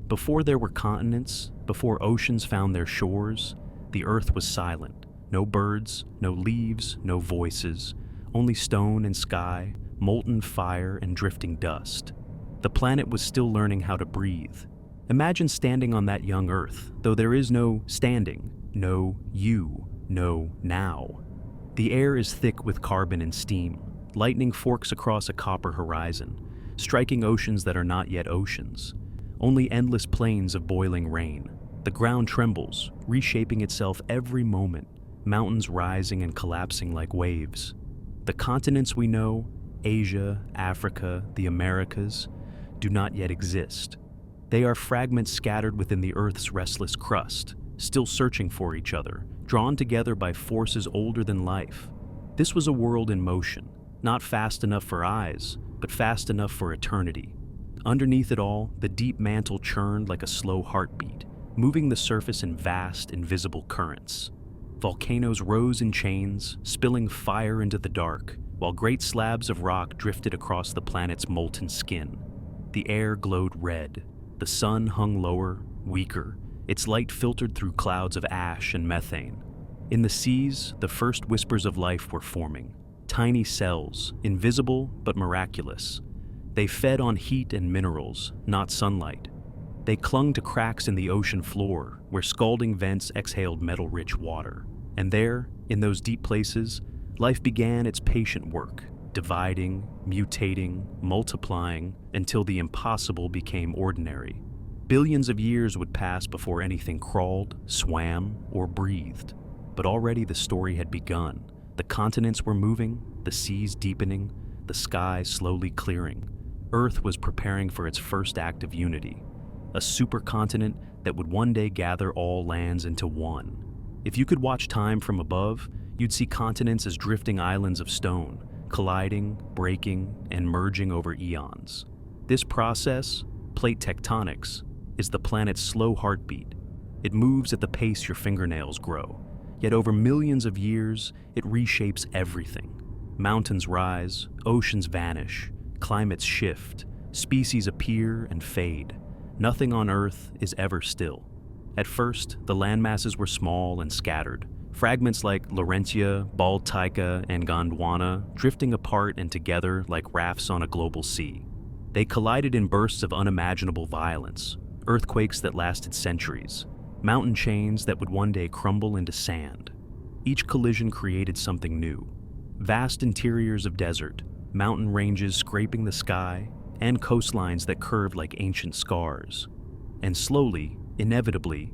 Before there were continents, before oceans found their shores, the earth was silent. No birds, no leaves, no voices, only stone and sky, molten fire and drifting dust. The planet was still learning how to breathe. Imagine standing on that young earth, though there is no standing, no you, no now. The air is thick with carbon and steam. Lightning forks across a copper horizon, striking oceans that are not yet oceans. Only endless plains of boiling rain. The ground trembles, reshaping itself every moment, mountains rising and collapsing like waves. The continents we know, Asia, Africa, the Americas, do not yet exist. They are fragments scattered within the Earth's restless crust, still searching for each other, drawn together by forces older than life. This was a world in motion, not fast enough for eyes, but fast enough for eternity. Underneath it all, the deep mantle churned like a slow heartbeat, moving the surface in vast, invisible currents. Volcanoes rose in chains, spilling fire into the dark, while great slabs of rock drifted across the planet's molten skin. The air glowed red. The sun hung lower, weaker, its light filtered through clouds of ash and methane. In the seas, the first whispers of life were forming. Tiny cells, invisible but miraculous. They fed on heat and minerals, not sunlight. They clung to cracks in the ocean floor, where scalding vents exhaled metal-rich water. And there, in those deep places, life began its patient work, dividing, mutating, multiplying, until the impossible became ordinary. Billions of years would pass before anything crawled, swam, or breathed. But already the story had begun. The continents were moving, the seas deepening, the sky slowly clearing. Earth was preparing for its first act of unity. A supercontinent that would one day gather all lands into one. If you could watch time from above, you'd see continents as drifting islands of stone, colliding, breaking, and merging over eons. This process, plate tectonics, is the planet's slow heartbeat. It moves at the pace your fingernails grow, yet over millions of years, it reshapes everything. Mountains rise, oceans vanish, climates shift, species appear and fade. Nothing on Earth is ever still. At first, the landmasses were small and scattered, fragments like Laurentia, Baltica, and Gondwana drifting apart and together like rafts on a global sea. They collided in bursts of unimaginable violence, earthquakes that lasted centuries, mountain chains that would one day crumble into sand. Each collision created something new. Vast interiors of desert, mountain ranges scraping the sky, and coastlines that curved like ancient scars. And slowly, inevitably,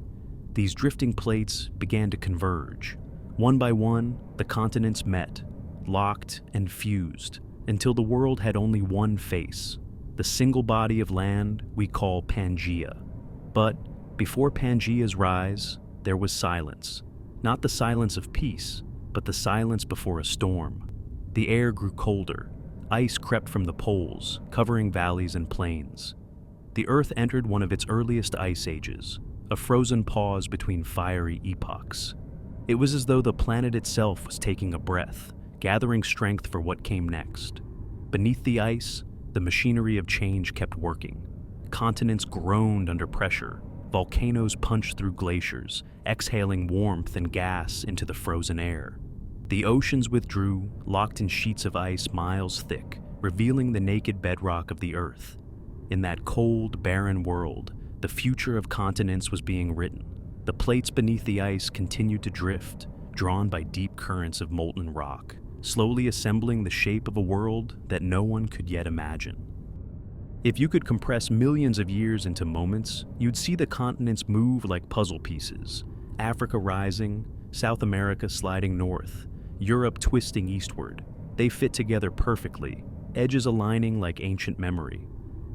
these drifting plates began to converge. One by one, the continents met, locked and fused, until the world had only one face, the single body of land we call Pangaea. But before Pangaea's rise, there was silence. Not the silence of peace, but the silence before a storm. The air grew colder. Ice crept from the poles, covering valleys and plains. The Earth entered one of its earliest ice ages, a frozen pause between fiery epochs. It was as though the planet itself was taking a breath, gathering strength for what came next. Beneath the ice, the machinery of change kept working. Continents groaned under pressure. Volcanoes punched through glaciers, exhaling warmth and gas into the frozen air. The oceans withdrew, locked in sheets of ice miles thick, revealing the naked bedrock of the Earth. In that cold, barren world, the future of continents was being written. The plates beneath the ice continued to drift, drawn by deep currents of molten rock, slowly assembling the shape of a world that no one could yet imagine. If you could compress millions of years into moments, you'd see the continents move like puzzle pieces. Africa rising, South America sliding north, Europe twisting eastward. They fit together perfectly, edges aligning like ancient memory.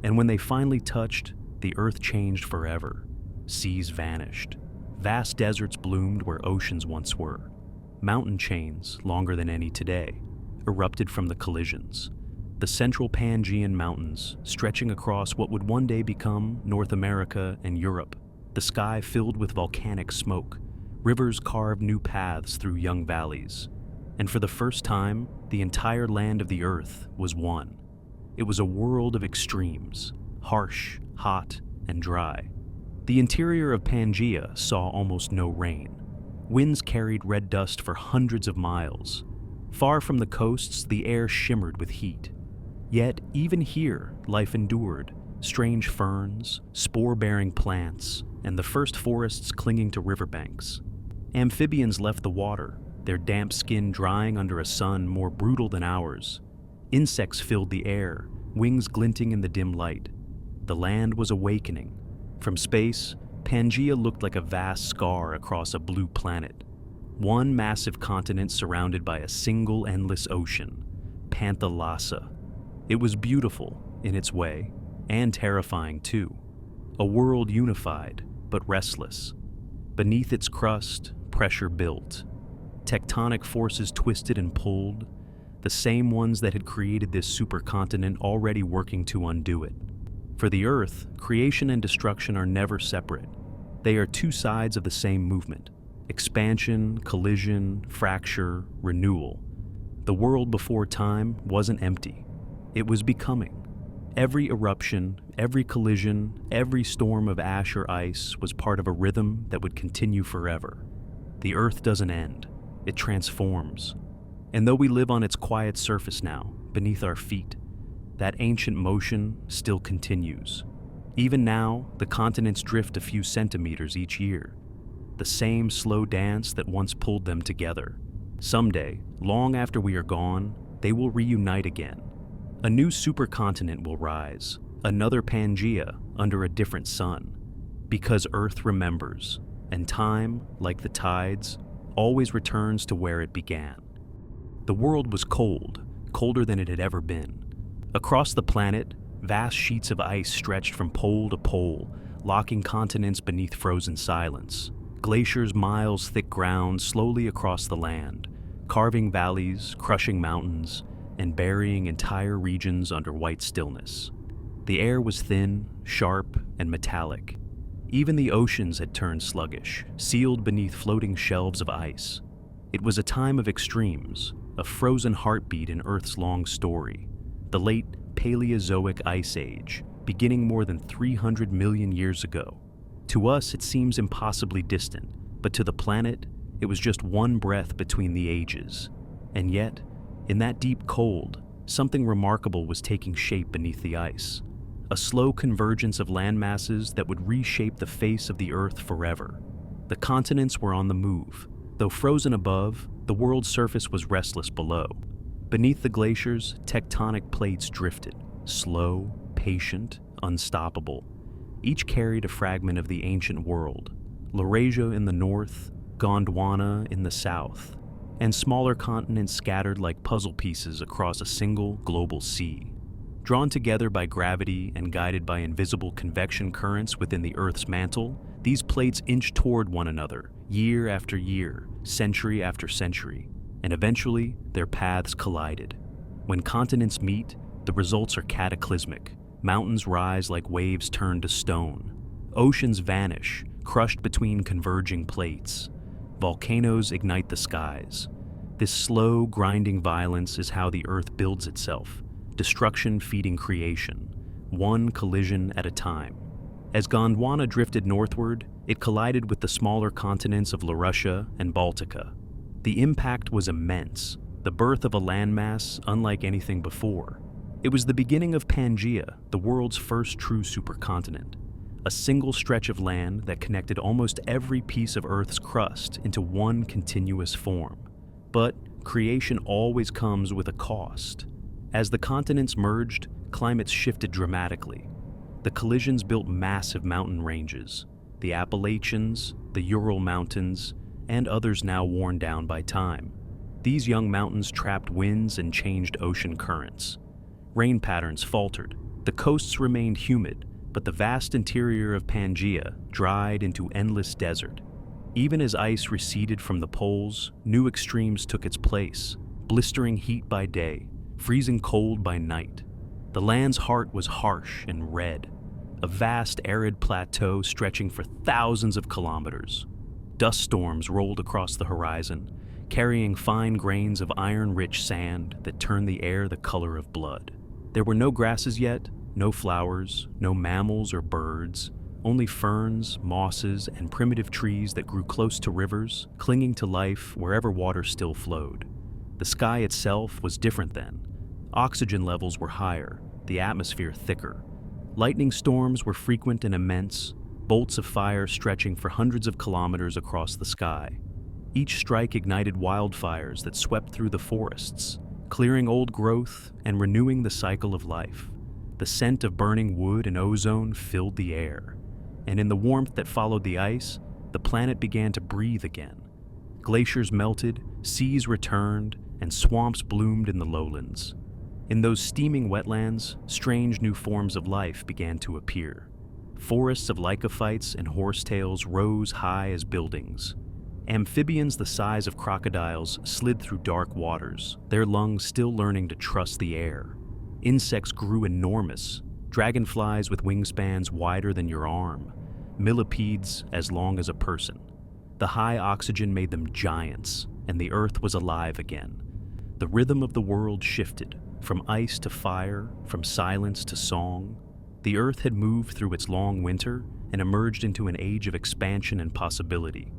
And when they finally touched, the Earth changed forever. Seas vanished. Vast deserts bloomed where oceans once were. Mountain chains, longer than any today, erupted from the collisions. The central Pangaean mountains, stretching across what would one day become North America and Europe. The sky filled with volcanic smoke. Rivers carved new paths through young valleys. And for the first time, the entire land of the Earth was one. It was a world of extremes, harsh, hot, and dry. The interior of Pangaea saw almost no rain. Winds carried red dust for hundreds of miles. Far from the coasts, the air shimmered with heat. Yet, even here, life endured. Strange ferns, spore-bearing plants, and the first forests clinging to riverbanks. Amphibians left the water, their damp skin drying under a sun more brutal than ours. Insects filled the air, wings glinting in the dim light. The land was awakening. From space, Pangaea looked like a vast scar across a blue planet. One massive continent surrounded by a single endless ocean, Panthalassa. It was beautiful, in its way, and terrifying too. A world unified, but restless. Beneath its crust, pressure built. Tectonic forces twisted and pulled, the same ones that had created this supercontinent already working to undo it. For the Earth, creation and destruction are never separate. They are two sides of the same movement. Expansion, collision, fracture, renewal. The world before time wasn't empty. It was becoming. Every eruption, every collision, every storm of ash or ice was part of a rhythm that would continue forever. The Earth doesn't end. It transforms. And though we live on its quiet surface now, beneath our feet, that ancient motion still continues. Even now, the continents drift a few centimeters each year. The same slow dance that once pulled them together. Someday, long after we are gone, they will reunite again. A new supercontinent will rise, another Pangaea under a different sun. Because Earth remembers, and time, like the tides, always returns to where it began. The world was cold, colder than it had ever been. Across the planet, vast sheets of ice stretched from pole to pole, locking continents beneath frozen silence. Glaciers miles thick ground slowly across the land, carving valleys, crushing mountains, and burying entire regions under white stillness. The air was thin, sharp, and metallic. Even the oceans had turned sluggish, sealed beneath floating shelves of ice. It was a time of extremes, a frozen heartbeat in Earth's long story. The late Paleozoic Ice Age, beginning more than 300 million years ago. To us, it seems impossibly distant, but to the planet, it was just one breath between the ages. And yet, in that deep cold, something remarkable was taking shape beneath the ice. A slow convergence of landmasses that would reshape the face of the Earth forever. The continents were on the move. Though frozen above, the world's surface was restless below. Beneath the glaciers, tectonic plates drifted, slow, patient, unstoppable. Each carried a fragment of the ancient world, Laurasia in the north, Gondwana in the south, and smaller continents scattered like puzzle pieces across a single global sea. Drawn together by gravity and guided by invisible convection currents within the Earth's mantle, these plates inched toward one another, year after year, century after century. And eventually, their paths collided. When continents meet, the results are cataclysmic. Mountains rise like waves turned to stone. Oceans vanish, crushed between converging plates. Volcanoes ignite the skies. This slow, grinding violence is how the Earth builds itself, destruction feeding creation, one collision at a time. As Gondwana drifted northward, it collided with the smaller continents of Laurasia and Baltica. The impact was immense, the birth of a landmass unlike anything before. It was the beginning of Pangaea, the world's first true supercontinent, a single stretch of land that connected almost every piece of Earth's crust into one continuous form. But creation always comes with a cost. As the continents merged, climates shifted dramatically. The collisions built massive mountain ranges, the Appalachians, the Ural Mountains, and others now worn down by time. These young mountains trapped winds and changed ocean currents. Rain patterns faltered. The coasts remained humid, but the vast interior of Pangaea dried into endless desert. Even as ice receded from the poles, new extremes took its place, blistering heat by day, freezing cold by night. The land's heart was harsh and red, a vast arid plateau stretching for thousands of kilometers. Dust storms rolled across the horizon, carrying fine grains of iron-rich sand that turned the air the color of blood. There were no grasses yet, no flowers, no mammals or birds, only ferns, mosses, and primitive trees that grew close to rivers, clinging to life wherever water still flowed. The sky itself was different then. Oxygen levels were higher, the atmosphere thicker. Lightning storms were frequent and immense, bolts of fire stretching for hundreds of kilometers across the sky. Each strike ignited wildfires that swept through the forests, clearing old growth and renewing the cycle of life. The scent of burning wood and ozone filled the air, and in the warmth that followed the ice, the planet began to breathe again. Glaciers melted, seas returned, and swamps bloomed in the lowlands. In those steaming wetlands, strange new forms of life began to appear. Forests of lycophytes and horsetails rose high as buildings. Amphibians the size of crocodiles slid through dark waters, their lungs still learning to trust the air. Insects grew enormous, dragonflies with wingspans wider than your arm, millipedes as long as a person. The high oxygen made them giants, and the earth was alive again. The rhythm of the world shifted, from ice to fire, from silence to song. The earth had moved through its long winter and emerged into an age of expansion and possibility.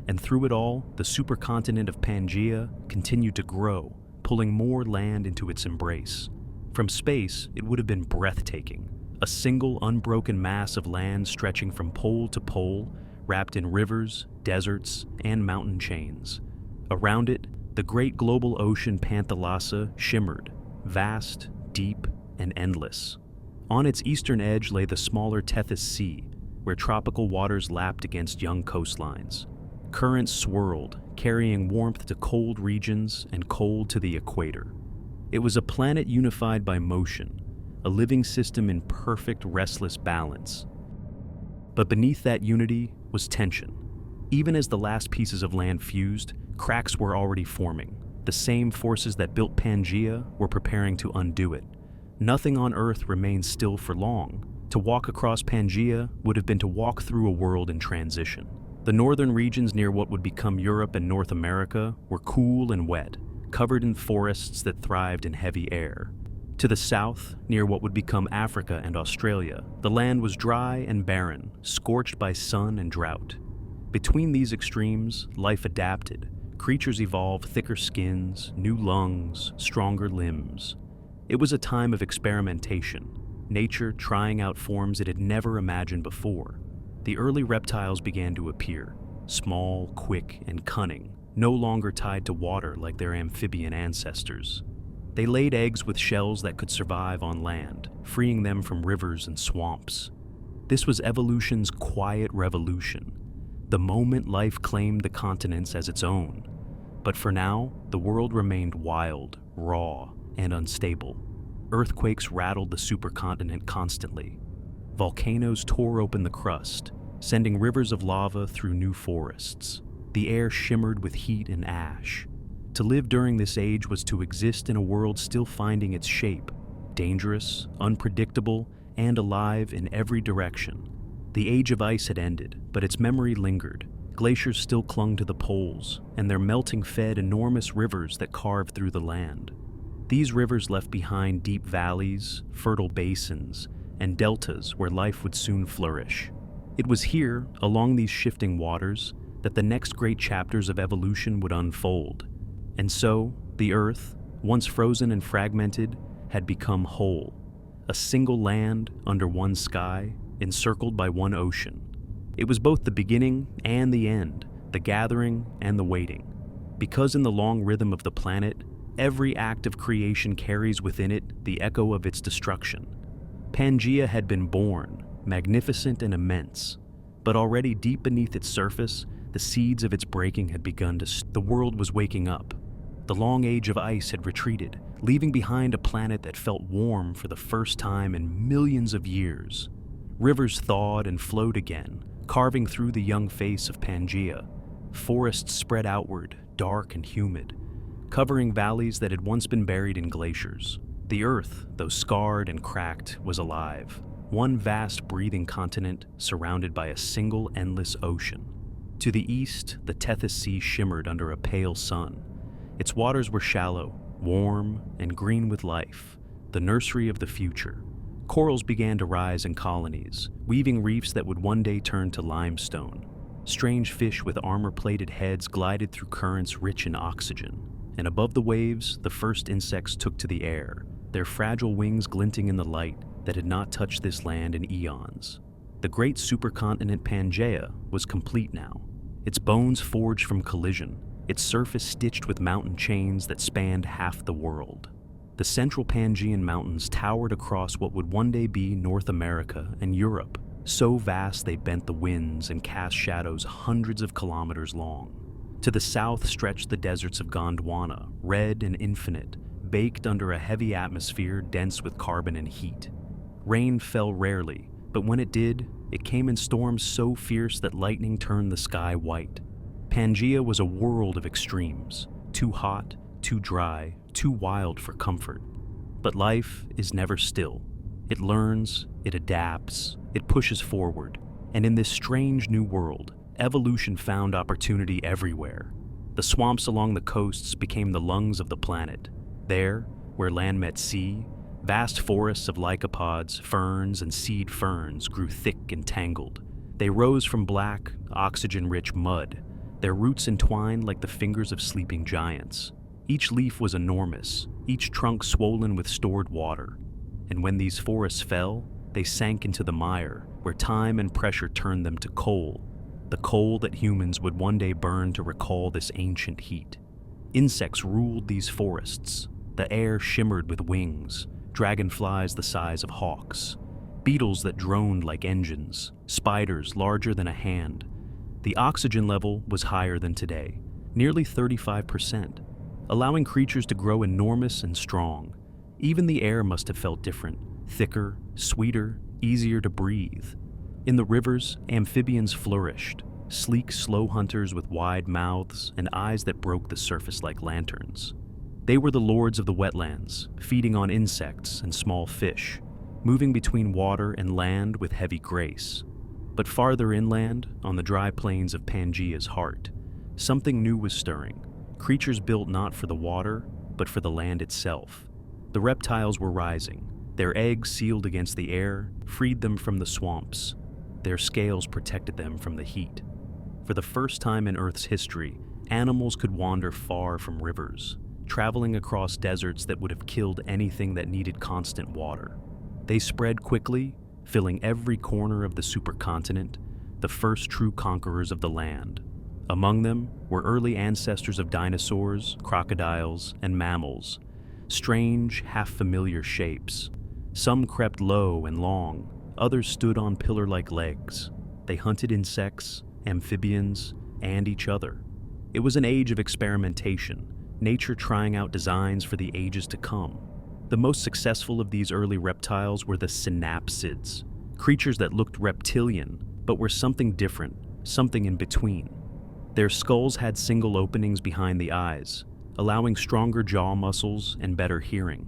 And through it all, the supercontinent of Pangaea continued to grow, pulling more land into its embrace. From space, it would have been breathtaking, a single unbroken mass of land stretching from pole to pole, wrapped in rivers, deserts, and mountain chains. Around it, the great global ocean Panthalassa shimmered, vast, deep, and endless. On its eastern edge lay the smaller Tethys Sea, where tropical waters lapped against young coastlines. Currents swirled, carrying warmth to cold regions and cold to the equator. It was a planet unified by motion, a living system in perfect, restless balance. But beneath that unity was tension. Even as the last pieces of land fused, cracks were already forming. The same forces that built Pangaea were preparing to undo it. Nothing on Earth remained still for long. To walk across Pangaea would have been to walk through a world in transition. The northern regions near what would become Europe and North America were cool and wet, covered in forests that thrived in heavy air. To the south, near what would become Africa and Australia, the land was dry and barren, scorched by sun and drought. Between these extremes, life adapted. Creatures evolved thicker skins, new lungs, stronger limbs. It was a time of experimentation, nature trying out forms it had never imagined before. The early reptiles began to appear, small, quick, and cunning, no longer tied to water like their amphibian ancestors. They laid eggs with shells that could survive on land, freeing them from rivers and swamps. This was evolution's quiet revolution, the moment life claimed the continents as its own. But for now, the world remained wild, raw, and unstable. Earthquakes rattled the supercontinent constantly. Volcanoes tore open the crust, sending rivers of lava through new forests. The air shimmered with heat and ash. To live during this age was to exist in a world still finding its shape, dangerous, unpredictable, and alive in every direction. The age of ice had ended, but its memory lingered. Glaciers still clung to the poles, and their melting fed enormous rivers that carved through the land. These rivers left behind deep valleys, fertile basins, and deltas where life would soon flourish. It was here, along these shifting waters, that the next great chapters of evolution would unfold. And so, the Earth, once frozen and fragmented, had become whole. A single land under one sky, encircled by one ocean. It was both the beginning and the end, the gathering and the waiting. Because in the long rhythm of the planet, every act of creation carries within it the echo of its destruction. Pangaea had been born, magnificent and immense, but already deep beneath its surface, the seeds of its breaking had begun to the world was waking up. The long age of ice had retreated, leaving behind a planet that felt warm for the first time in millions of years. Rivers thawed and flowed again, carving through the young face of Pangaea. Forests spread outward, dark and humid, covering valleys that had once been buried in glaciers. The Earth, though scarred and cracked, was alive. One vast breathing continent surrounded by a single endless ocean. To the east, the Tethys Sea shimmered under a pale sun. Its waters were shallow, warm, and green with life, the nursery of the future. Corals began to rise in colonies, weaving reefs that would one day turn to limestone. Strange fish with armor-plated heads glided through currents rich in oxygen, and above the waves, the first insects took to the air, their fragile wings glinting in the light that had not touched this land in eons. The great supercontinent Pangaea was complete now, its bones forged from collision, its surface stitched with mountain chains that spanned half the world. The central Pangaean mountains towered across what would one day be North America and Europe, so vast they bent the winds and cast shadows hundreds of kilometers long. To the south stretched the deserts of Gondwana, red and infinite, baked under a heavy atmosphere dense with carbon and heat. Rain fell rarely, but when it did, it came in storms so fierce that lightning turned the sky white. Pangaea was a world of extremes, too hot, too dry, too wild for comfort. But life is never still. It learns, it adapts, it pushes forward, and in this strange new world, evolution found opportunity everywhere. The swamps along the coasts became the lungs of the planet. There, where land met sea, vast forests of lycopods, ferns, and seed ferns grew thick and tangled. They rose from black, oxygen-rich mud, their roots entwined like the fingers of sleeping giants. Each leaf was enormous, each trunk swollen with stored water. And when these forests fell, they sank into the mire, where time and pressure turned them to coal, the coal that humans would one day burn to recall this ancient heat. Insects ruled these forests. The air shimmered with wings, dragonflies the size of hawks, beetles that droned like engines, spiders larger than a hand. The oxygen level was higher than today, nearly 35%, allowing creatures to grow enormous and strong. Even the air must have felt different, thicker, sweeter, easier to breathe. In the rivers, amphibians flourished, sleek slow hunters with wide mouths and eyes that broke the surface like lanterns. They were the lords of the wetlands, feeding on insects and small fish, moving between water and land with heavy grace. But farther inland, on the dry plains of Pangaea's heart, something new was stirring. Creatures built not for the water, but for the land itself. The reptiles were rising. Their eggs sealed against the air, freed them from the swamps. Their scales protected them from the heat. For the first time in Earth's history, animals could wander far from rivers, traveling across deserts that would have killed anything that needed constant water. They spread quickly, filling every corner of the supercontinent, the first true conquerors of the land. Among them were early ancestors of dinosaurs, crocodiles, and mammals, strange, half-familiar shapes. Some crept low and long, others stood on pillar-like legs. They hunted insects, amphibians, and each other. It was an age of experimentation, nature trying out designs for the ages to come. The most successful of these early reptiles were the Synapsids, creatures that looked reptilian, but were something different, something in between. Their skulls had single openings behind the eyes, allowing stronger jaw muscles and better hearing.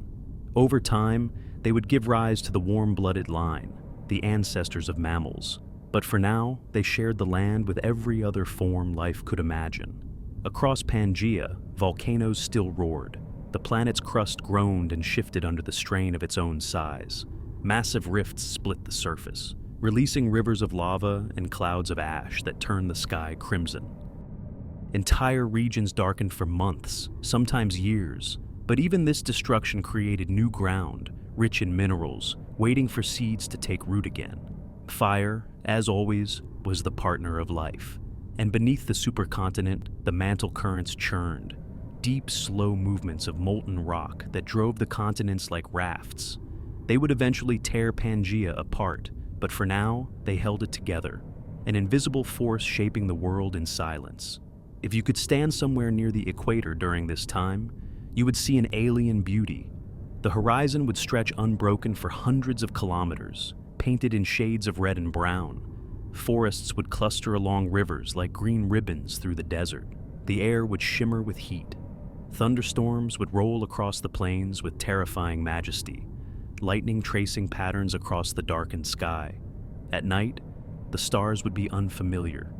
Over time, they would give rise to the warm-blooded line, the ancestors of mammals. But for now, they shared the land with every other form life could imagine. Across Pangaea, volcanoes still roared. The planet's crust groaned and shifted under the strain of its own size. Massive rifts split the surface, releasing rivers of lava and clouds of ash that turned the sky crimson. Entire regions darkened for months, sometimes years, but even this destruction created new ground, rich in minerals, waiting for seeds to take root again. Fire, as always, was the partner of life, and beneath the supercontinent, the mantle currents churned, deep, slow movements of molten rock that drove the continents like rafts. They would eventually tear Pangaea apart, but for now, they held it together, an invisible force shaping the world in silence. If you could stand somewhere near the equator during this time, you would see an alien beauty. The horizon would stretch unbroken for hundreds of kilometers, painted in shades of red and brown. Forests would cluster along rivers like green ribbons through the desert. The air would shimmer with heat. Thunderstorms would roll across the plains with terrifying majesty, lightning tracing patterns across the darkened sky. At night, the stars would be unfamiliar,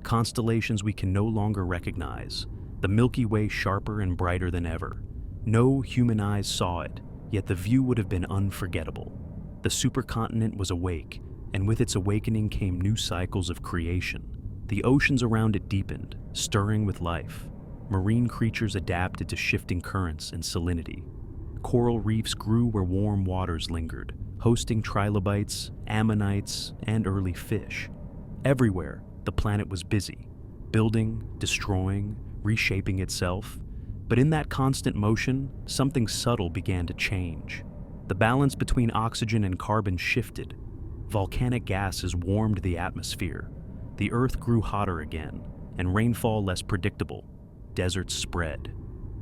constellations we can no longer recognize, the Milky Way sharper and brighter than ever. No human eyes saw it, yet the view would have been unforgettable. The supercontinent was awake, and with its awakening came new cycles of creation. The oceans around it deepened, stirring with life. Marine creatures adapted to shifting currents and salinity. Coral reefs grew where warm waters lingered, hosting trilobites, ammonites, and early fish. Everywhere, the planet was busy, building, destroying, reshaping itself. But in that constant motion, something subtle began to change. The balance between oxygen and carbon shifted. Volcanic gases warmed the atmosphere. The Earth grew hotter again, and rainfall less predictable. Deserts spread.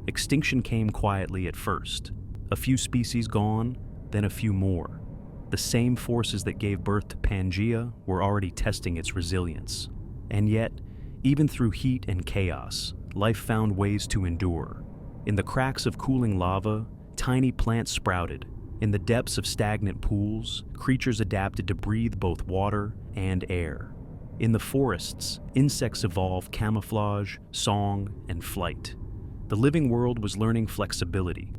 Extinction came quietly at first. A few species gone, then a few more. The same forces that gave birth to Pangea were already testing its resilience. And yet, even through heat and chaos, life found ways to endure. In the cracks of cooling lava, tiny plants sprouted. In the depths of stagnant pools, creatures adapted to breathe both water and air. In the forests, insects evolved camouflage, song, and flight. The living world was learning flexibility,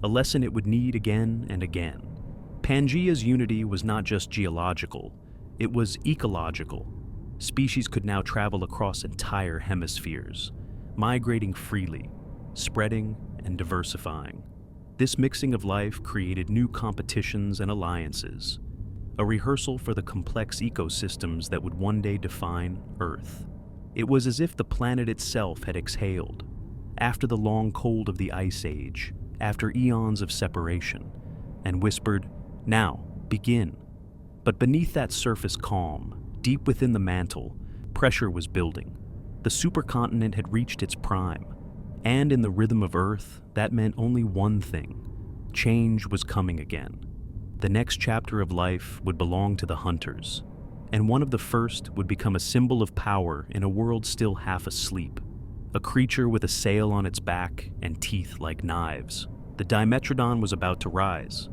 a lesson it would need again and again. Pangea's unity was not just geological, it was ecological. Species could now travel across entire hemispheres, migrating freely, spreading and diversifying. This mixing of life created new competitions and alliances, a rehearsal for the complex ecosystems that would one day define Earth. It was as if the planet itself had exhaled, after the long cold of the Ice Age, after eons of separation, and whispered, "Now, begin." But beneath that surface calm, deep within the mantle, pressure was building. The supercontinent had reached its prime, and in the rhythm of Earth, that meant only one thing: change was coming again. The next chapter of life would belong to the hunters, and one of the first would become a symbol of power in a world still half asleep. A creature with a sail on its back and teeth like knives. The Dimetrodon was about to rise.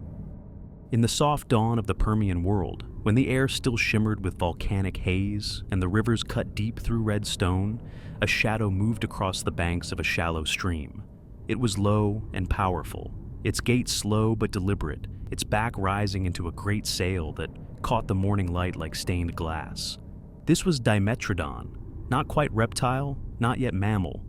In the soft dawn of the Permian world, when the air still shimmered with volcanic haze and the rivers cut deep through red stone, a shadow moved across the banks of a shallow stream. It was low and powerful, its gait slow but deliberate, its back rising into a great sail that caught the morning light like stained glass. This was Dimetrodon, not quite reptile, not yet mammal,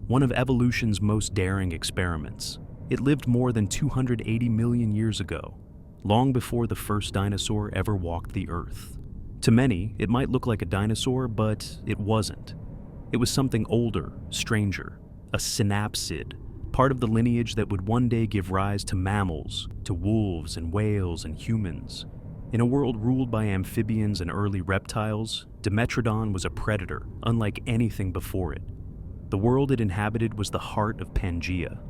one of evolution's most daring experiments. It lived more than 280 million years ago, long before the first dinosaur ever walked the Earth. To many, it might look like a dinosaur, but it wasn't. It was something older, stranger, a synapsid, part of the lineage that would one day give rise to mammals, to wolves and whales and humans. In a world ruled by amphibians and early reptiles, Dimetrodon was a predator, unlike anything before it. The world it inhabited was the heart of Pangaea,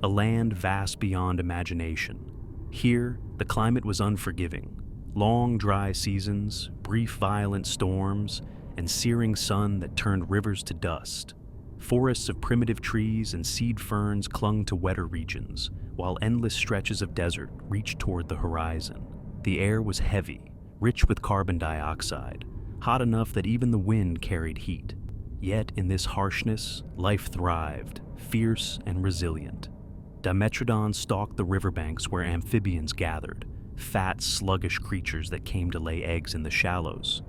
a land vast beyond imagination. Here, the climate was unforgiving. Long, dry seasons, brief, violent storms, and searing sun that turned rivers to dust. Forests of primitive trees and seed ferns clung to wetter regions, while endless stretches of desert reached toward the horizon. The air was heavy, rich with carbon dioxide, hot enough that even the wind carried heat. Yet in this harshness, life thrived, fierce and resilient. Dimetrodon stalked the riverbanks where amphibians gathered, fat, sluggish creatures that came to lay eggs in the shallows.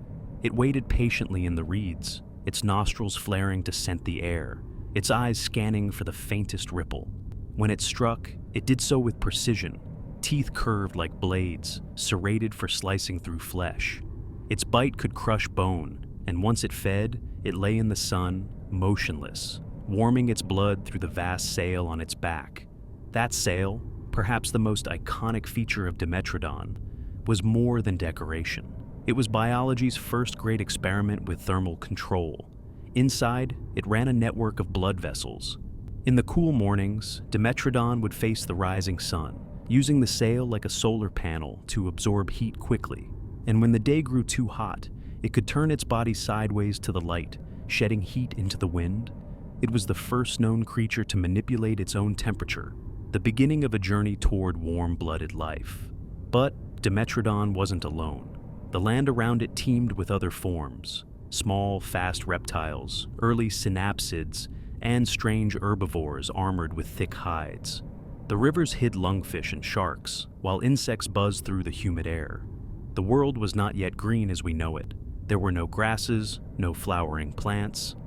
It waited patiently in the reeds, its nostrils flaring to scent the air, its eyes scanning for the faintest ripple. When it struck, it did so with precision, teeth curved like blades, serrated for slicing through flesh. Its bite could crush bone, and once it fed, it lay in the sun, motionless, warming its blood through the vast sail on its back. That sail, perhaps the most iconic feature of Dimetrodon, was more than decoration. It was biology's first great experiment with thermal control. Inside, it ran a network of blood vessels. In the cool mornings, Dimetrodon would face the rising sun, using the sail like a solar panel to absorb heat quickly. And when the day grew too hot, it could turn its body sideways to the light, shedding heat into the wind. It was the first known creature to manipulate its own temperature, the beginning of a journey toward warm-blooded life. But Dimetrodon wasn't alone. The land around it teemed with other forms: small, fast reptiles, early synapsids, and strange herbivores armored with thick hides. The rivers hid lungfish and sharks, while insects buzzed through the humid air. The world was not yet green as we know it. There were no grasses, no flowering plants.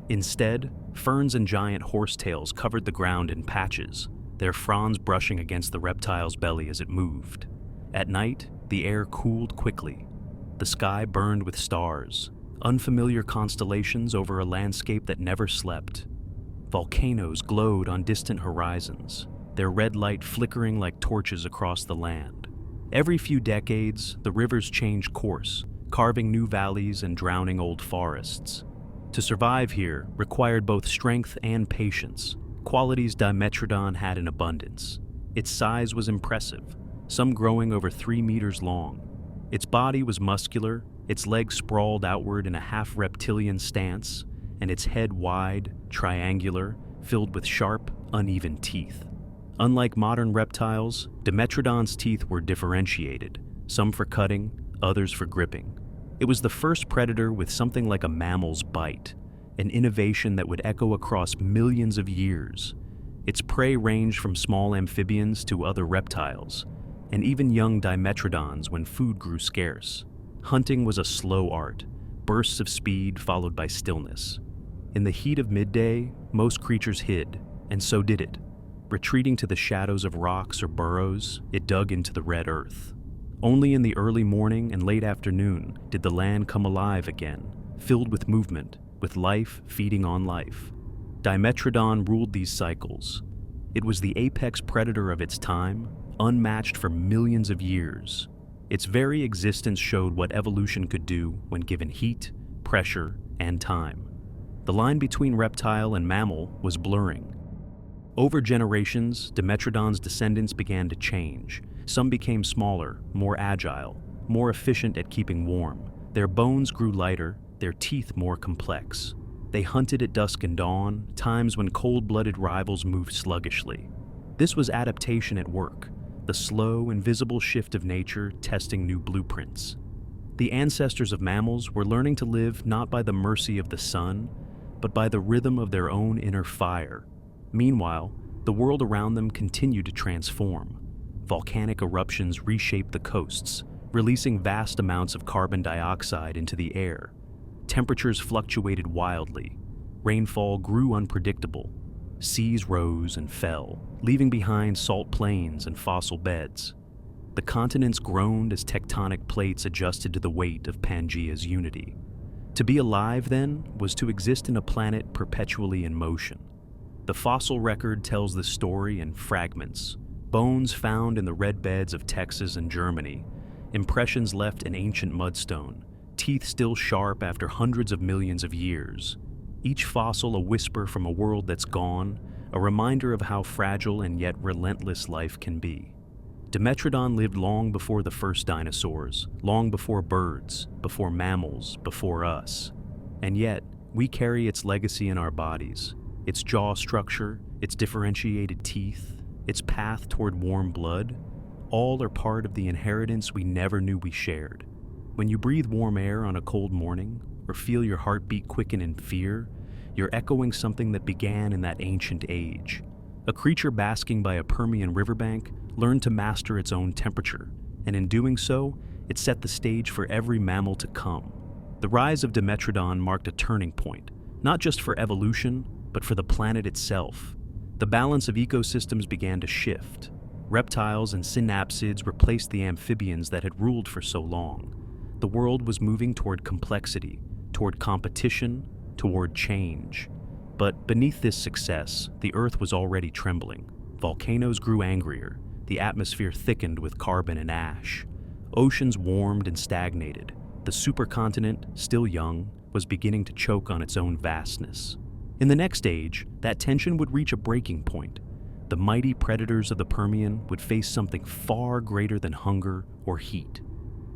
Instead, ferns and giant horsetails covered the ground in patches, their fronds brushing against the reptile's belly as it moved. At night, the air cooled quickly. The sky burned with stars, unfamiliar constellations over a landscape that never slept. Volcanoes glowed on distant horizons, their red light flickering like torches across the land. Every few decades, the rivers changed course, carving new valleys and drowning old forests. To survive here required both strength and patience, qualities Dimetrodon had in abundance. Its size was impressive, some growing over 3 meters long. Its body was muscular, its legs sprawled outward in a half-reptilian stance, and its head wide, triangular, filled with sharp, uneven teeth. Unlike modern reptiles, Dimetrodon's teeth were differentiated, some for cutting, others for gripping. It was the first predator with something like a mammal's bite, an innovation that would echo across millions of years. Its prey ranged from small amphibians to other reptiles, and even young Dimetrodons when food grew scarce. Hunting was a slow art, bursts of speed followed by stillness. In the heat of midday, most creatures hid, and so did it. Retreating to the shadows of rocks or burrows, it dug into the red earth. Only in the early morning and late afternoon did the land come alive again, filled with movement, with life feeding on life. Dimetrodon ruled these cycles. It was the apex predator of its time, unmatched for millions of years. Its very existence showed what evolution could do when given heat, pressure, and time. The line between reptile and mammal was blurring. Over generations, Dimetrodon's descendants began to change. Some became smaller, more agile, more efficient at keeping warm. Their bones grew lighter, their teeth more complex. They hunted at dusk and dawn, times when cold-blooded rivals moved sluggishly. This was adaptation at work, the slow, invisible shift of nature testing new blueprints. The ancestors of mammals were learning to live not by the mercy of the sun, but by the rhythm of their own inner fire. Meanwhile, the world around them continued to transform. Volcanic eruptions reshaped the coasts, releasing vast amounts of carbon dioxide into the air. Temperatures fluctuated wildly. Rainfall grew unpredictable. Seas rose and fell, leaving behind salt plains and fossil beds. The continents groaned as tectonic plates adjusted to the weight of Pangaea's unity. To be alive, then, was to exist in a planet perpetually in motion. The fossil record tells the story in fragments. Bones found in the red beds of Texas and Germany, impressions left in ancient mudstone, teeth still sharp after hundreds of millions of years. Each fossil a whisper from a world that's gone, a reminder of how fragile and yet relentless life can be. Dimetrodon lived long before the first dinosaurs, long before birds, before mammals, before us. And yet, we carry its legacy in our bodies. Its jaw structure, its differentiated teeth, its path toward warm blood, all are part of the inheritance we never knew we shared. When you breathe warm air on a cold morning, or feel your heartbeat quicken in fear, you're echoing something that began in that ancient age. A creature basking by a Permian riverbank learned to master its own temperature, and in doing so, it set the stage for every mammal to come. The rise of Dimetrodon marked a turning point, not just for evolution, but for the planet itself. The balance of ecosystems began to shift. Reptiles and synapsids replaced the amphibians that had ruled for so long. The world was moving toward complexity, toward competition, toward change. But beneath this success, the Earth was already trembling. Volcanoes grew angrier. The atmosphere thickened with carbon and ash. Oceans warmed and stagnated. The supercontinent, still young, was beginning to choke on its own vastness. In the next age, that tension would reach a breaking point. The mighty predators of the Permian would face something far greater than hunger or heat.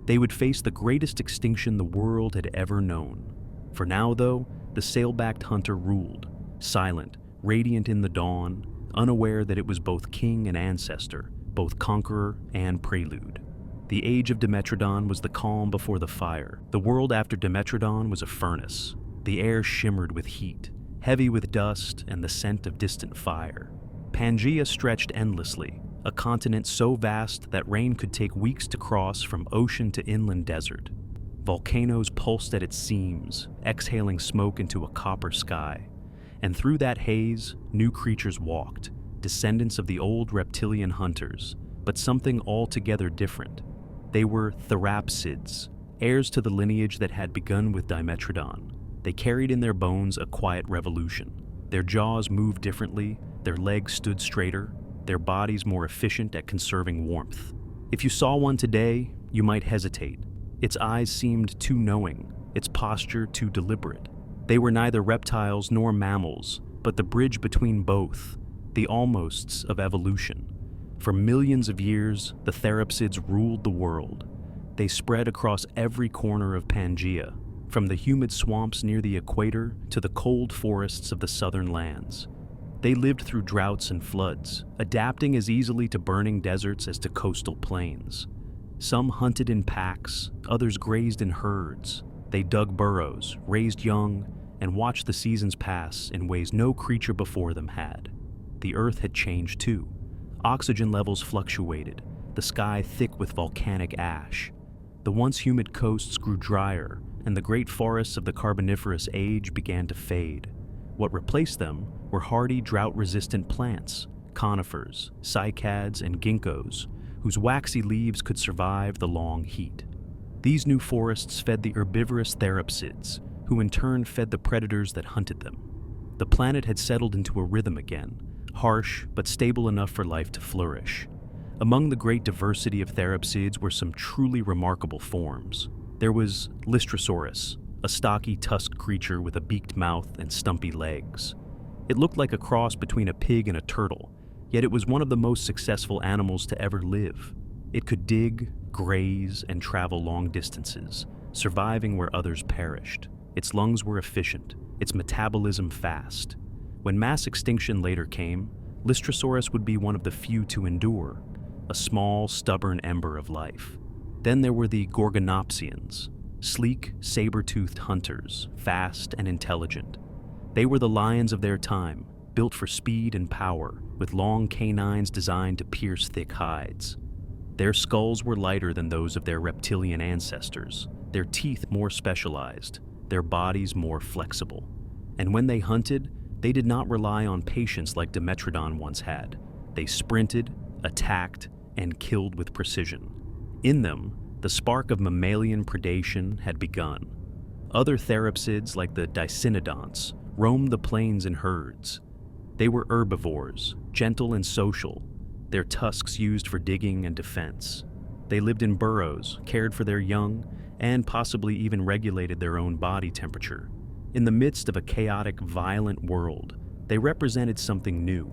They would face the greatest extinction the world had ever known. For now, though, the sail-backed hunter ruled, silent, radiant in the dawn, unaware that it was both king and ancestor, both conqueror and prelude. The age of Dimetrodon was the calm before the fire. The world after Dimetrodon was a furnace. The air shimmered with heat, heavy with dust and the scent of distant fire. Pangaea stretched endlessly, a continent so vast that rain could take weeks to cross from ocean to inland desert. Volcanoes pulsed at its seams, exhaling smoke into a copper sky. And through that haze, new creatures walked, descendants of the old reptilian hunters, but something altogether different. They were Therapsids, heirs to the lineage that had begun with Dimetrodon. They carried in their bones a quiet revolution. Their jaws moved differently, their legs stood straighter, their bodies more efficient at conserving warmth. If you saw one today, you might hesitate. Its eyes seemed too knowing, its posture too deliberate. They were neither reptiles nor mammals, but the bridge between both, the almosts of evolution. For millions of years, the Therapsids ruled the world. They spread across every corner of Pangaea, from the humid swamps near the equator to the cold forests of the southern lands. They lived through droughts and floods, adapting as easily to burning deserts as to coastal plains. Some hunted in packs, others grazed in herds. They dug burrows, raised young, and watched the seasons pass in ways no creature before them had. The earth had changed too. Oxygen levels fluctuated, the sky thick with volcanic ash. The once humid coasts grew drier, and the great forests of the Carboniferous age began to fade. What replaced them were hardy, drought-resistant plants, conifers, cycads, and ginkgos, whose waxy leaves could survive the long heat. These new forests fed the herbivorous Therapsids, who in turn fed the predators that hunted them. The planet had settled into a rhythm again, harsh but stable enough for life to flourish. Among the great diversity of Therapsids were some truly remarkable forms. There was Lystrosaurus, a stocky, tusked creature with a beaked mouth and stumpy legs. It looked like a cross between a pig and a turtle, yet it was one of the most successful animals to ever live. It could dig, graze, and travel long distances, surviving where others perished. Its lungs were efficient, its metabolism fast. When mass extinction later came, Lystrosaurus would be one of the few to endure, a small, stubborn ember of life. Then there were the Gorgonopsians, sleek, saber-toothed hunters, fast and intelligent. They were the lions of their time, built for speed and power, with long canines designed to pierce thick hides. Their skulls were lighter than those of their reptilian ancestors, their teeth more specialized, their bodies more flexible. And when they hunted, they did not rely on patience like Dimetrodon once had. They sprinted, attacked, and killed with precision. In them, the spark of mammalian predation had begun. Other Therapsids, like the Dicynodonts, roamed the plains in herds. They were herbivores, gentle and social, their tusks used for digging and defense. They lived in burrows, cared for their young, and possibly even regulated their own body temperature. In the midst of a chaotic, violent world, they represented something new: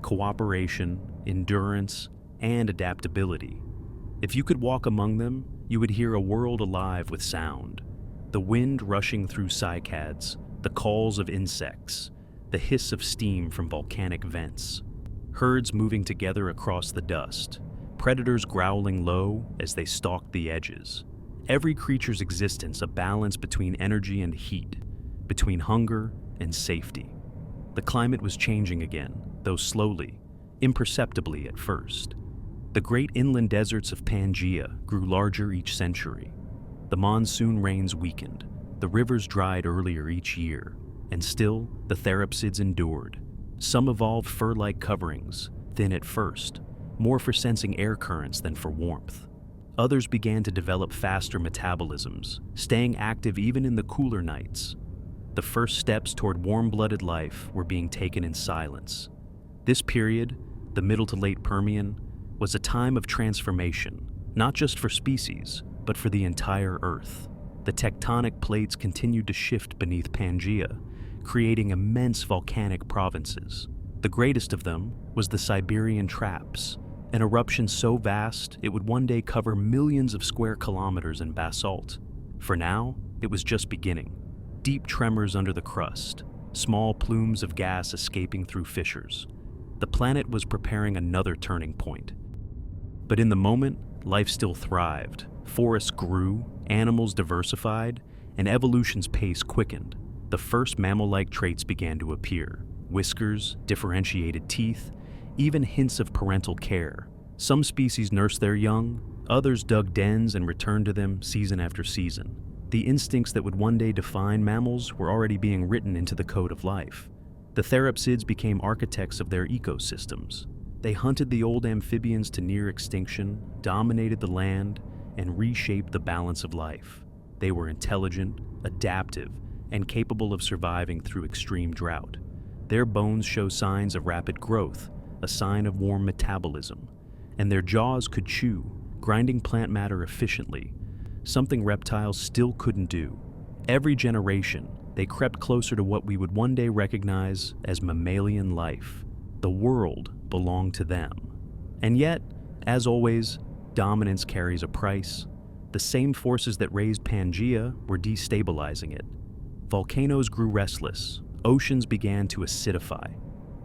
cooperation, endurance, and adaptability. If you could walk among them, you would hear a world alive with sound. The wind rushing through cycads, the calls of insects, the hiss of steam from volcanic vents. Herds moving together across the dust, predators growling low as they stalked the edges. Every creature's existence a balance between energy and heat, between hunger and safety. The climate was changing again, though slowly, imperceptibly at first. The great inland deserts of Pangaea grew larger each century. The monsoon rains weakened, the rivers dried earlier each year, and still the Therapsids endured. Some evolved fur-like coverings, thin at first, more for sensing air currents than for warmth. Others began to develop faster metabolisms, staying active even in the cooler nights. The first steps toward warm-blooded life were being taken in silence. This period, the Middle to Late Permian, was a time of transformation, not just for species, but for the entire Earth. The tectonic plates continued to shift beneath Pangaea, creating immense volcanic provinces. The greatest of them was the Siberian Traps, an eruption so vast it would one day cover millions of square kilometers in basalt. For now, it was just beginning. Deep tremors under the crust, small plumes of gas escaping through fissures. The planet was preparing another turning point. But in the moment, life still thrived. Forests grew, animals diversified, and evolution's pace quickened. The first mammal-like traits began to appear: whiskers, differentiated teeth, even hints of parental care. Some species nursed their young, others dug dens and returned to them season after season. The instincts that would one day define mammals were already being written into the code of life. The Therapsids became architects of their ecosystems. They hunted the old amphibians to near extinction, dominated the land, and reshaped the balance of life. They were intelligent, adaptive, and capable of surviving through extreme drought. Their bones show signs of rapid growth, a sign of warm metabolism, and their jaws could chew, grinding plant matter efficiently, something reptiles still couldn't do. Every generation, they crept closer to what we would one day recognize as mammalian life. The world belonged to them. And yet, as always, dominance carries a price. The same forces that raised Pangaea were destabilizing it. Volcanoes grew restless, oceans began to acidify,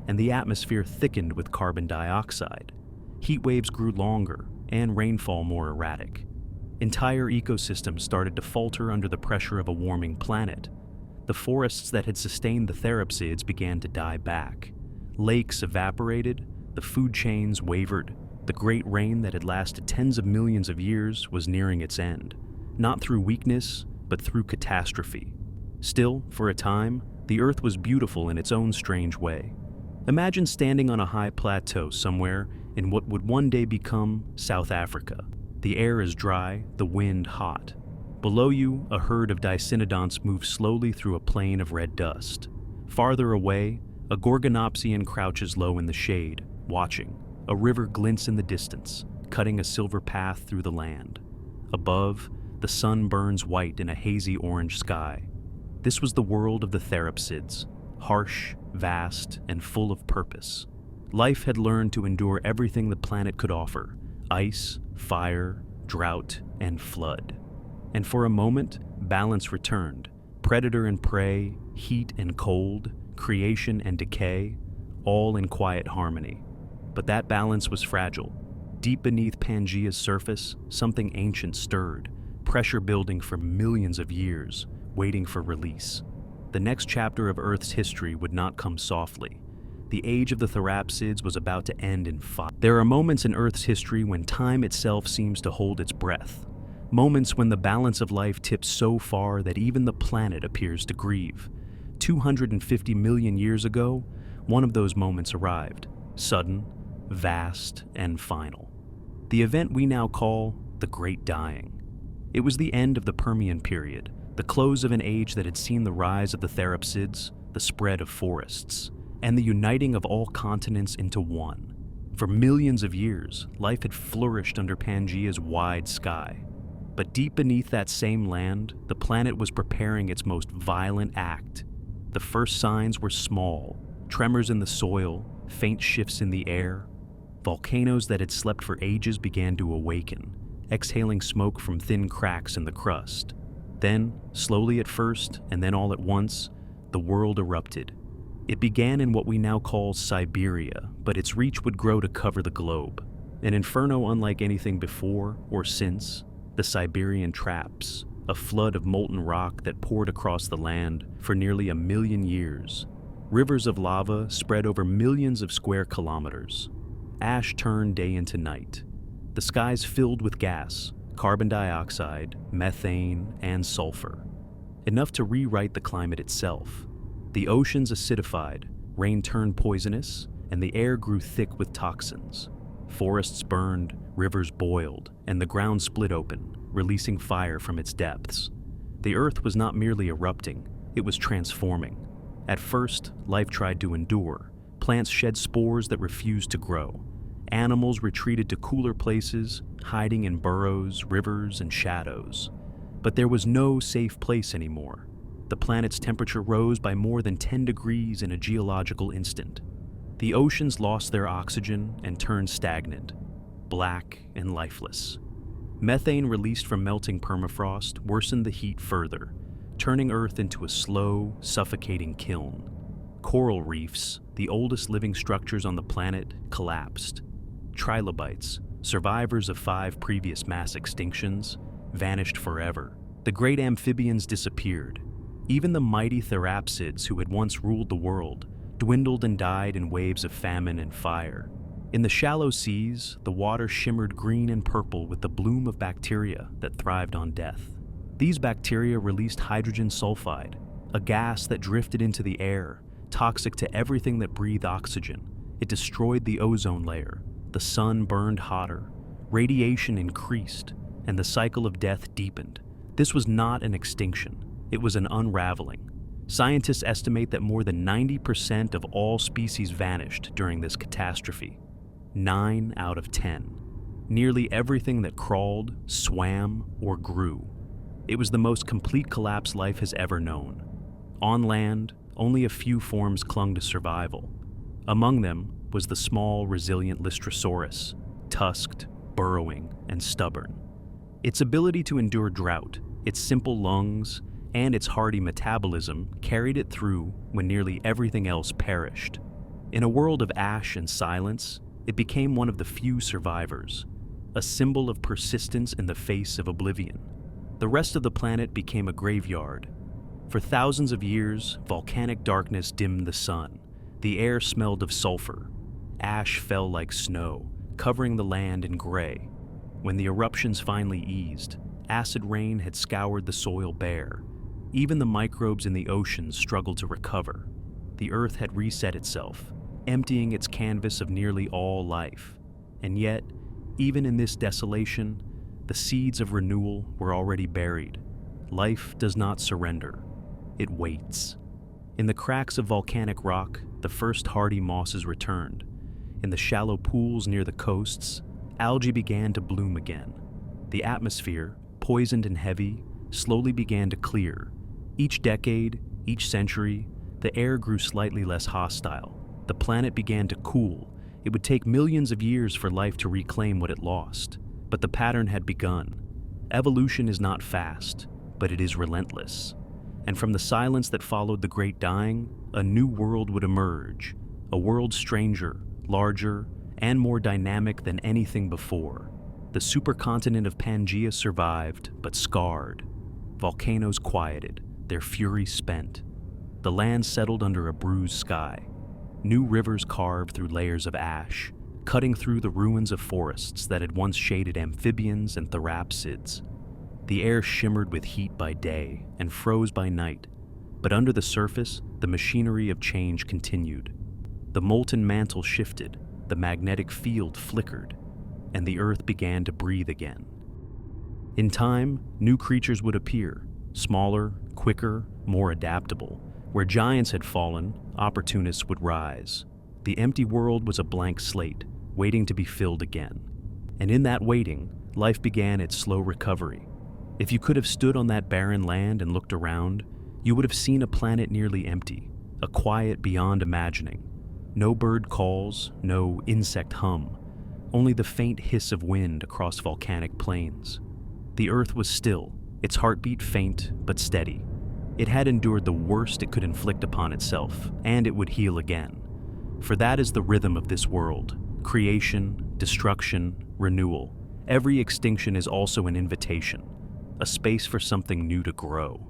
and the atmosphere thickened with carbon dioxide. Heat waves grew longer, and rainfall more erratic. Entire ecosystems started to falter under the pressure of a warming planet. The forests that had sustained the Therapsids began to die back. Lakes evaporated, the food chains wavered. The great rain that had lasted tens of millions of years was nearing its end, not through weakness, but through catastrophe. Still, for a time, the Earth was beautiful in its own strange way. Imagine standing on a high plateau somewhere in what would one day become South Africa. The air is dry, the wind hot. Below you, a herd of Dicenodonts moves slowly through a plain of red dust. Farther away, a Gorgonopsian crouches low in the shade, watching. A river glints in the distance, cutting a silver path through the land. Above, the sun burns white in a hazy orange sky. This was the world of the Therapsids, harsh, vast, and full of purpose. Life had learned to endure everything the planet could offer: ice, fire, drought, and flood. And for a moment, balance returned. Predator and prey, heat and cold, creation and decay, all in quiet harmony. But that balance was fragile. Deep beneath Pangaea's surface, something ancient stirred, pressure building for millions of years, waiting for release. The next chapter of Earth's history would not come softly. The age of the Therapsids was about to end in fire. There are moments in Earth's history when time itself seems to hold its breath. Moments when the balance of life tips so far that even the planet appears to grieve. 250 million years ago, one of those moments arrived. Sudden, vast, and final. The event we now call the Great Dying. It was the end of the Permian period, the close of an age that had seen the rise of the Therapsids, the spread of forests, and the uniting of all continents into one. For millions of years, life had flourished under Pangaea's wide sky. But deep beneath that same land, the planet was preparing its most violent act. The first signs were small: tremors in the soil, faint shifts in the air. Volcanoes that had slept for ages began to awaken, exhaling smoke from thin cracks in the crust. Then, slowly at first, and then all at once, the world erupted. It began in what we now call Siberia, but its reach would grow to cover the globe. An inferno unlike anything before or since. The Siberian Traps, a flood of molten rock that poured across the land for nearly 1 million years. Rivers of lava spread over millions of square kilometers. Ash turned day into night. The skies filled with gas, carbon dioxide, methane, and sulfur. Enough to rewrite the climate itself. The oceans acidified, rain turned poisonous, and the air grew thick with toxins. Forests burned, rivers boiled, and the ground split open, releasing fire from its depths. The earth was not merely erupting, it was transforming. At first, life tried to endure. Plants shed spores that refused to grow. Animals retreated to cooler places, hiding in burrows, rivers, and shadows. But there was no safe place anymore. The planet's temperature rose by more than 10 degrees in a geological instant. The oceans lost their oxygen and turned stagnant, black and lifeless. Methane released from melting permafrost worsened the heat further, turning Earth into a slow, suffocating kiln. Coral reefs, the oldest living structures on the planet, collapsed. Trilobites, survivors of 5 previous mass extinctions, vanished forever. The great amphibians disappeared. Even the mighty Therapsids who had once ruled the world dwindled and died in waves of famine and fire. In the shallow seas, the water shimmered green and purple with the bloom of bacteria that thrived on death. These bacteria released hydrogen sulfide, a gas that drifted into the air, toxic to everything that breathed oxygen. It destroyed the ozone layer. The sun burned hotter. Radiation increased, and the cycle of death deepened. This was not an extinction. It was an unraveling. Scientists estimate that more than 90% of all species vanished during this catastrophe. 9 out of 10. Nearly everything that crawled, swam, or grew. It was the most complete collapse life has ever known. On land, only a few forms clung to survival. Among them was the small, resilient Lystrosaurus, tusked, burrowing, and stubborn. Its ability to endure drought, its simple lungs, and its hardy metabolism carried it through when nearly everything else perished. In a world of ash and silence, it became one of the few survivors, a symbol of persistence in the face of oblivion. The rest of the planet became a graveyard. For thousands of years, volcanic darkness dimmed the sun. The air smelled of sulfur. Ash fell like snow, covering the land in gray. When the eruptions finally eased, acid rain had scoured the soil bare. Even the microbes in the oceans struggled to recover. The earth had reset itself, emptying its canvas of nearly all life. And yet, even in this desolation, the seeds of renewal were already buried. Life does not surrender. It waits. In the cracks of volcanic rock, the first hardy mosses returned. In the shallow pools near the coasts, algae began to bloom again. The atmosphere, poisoned and heavy, slowly began to clear. Each decade, each century, the air grew slightly less hostile. The planet began to cool. It would take millions of years for life to reclaim what it lost. But the pattern had begun. Evolution is not fast, but it is relentless. And from the silence that followed the Great Dying, a new world would emerge, a world stranger, larger, and more dynamic than anything before. The supercontinent of Pangaea survived, but scarred. Volcanoes quieted, their fury spent. The land settled under a bruised sky. New rivers carved through layers of ash, cutting through the ruins of forests that had once shaded amphibians and therapsids. The air shimmered with heat by day and froze by night, but under the surface, the machinery of change continued. The molten mantle shifted, the magnetic field flickered, and the earth began to breathe again. In time, new creatures would appear, smaller, quicker, more adaptable. Where giants had fallen, opportunists would rise. The empty world was a blank slate, waiting to be filled again. And in that waiting, life began its slow recovery. If you could have stood on that barren land and looked around, you would have seen a planet nearly empty, a quiet beyond imagining. No bird calls, no insect hum, only the faint hiss of wind across volcanic plains. The earth was still, its heartbeat faint but steady. It had endured the worst it could inflict upon itself, and it would heal again. For that is the rhythm of this world: creation, destruction, renewal. Every extinction is also an invitation, a space for something new to grow.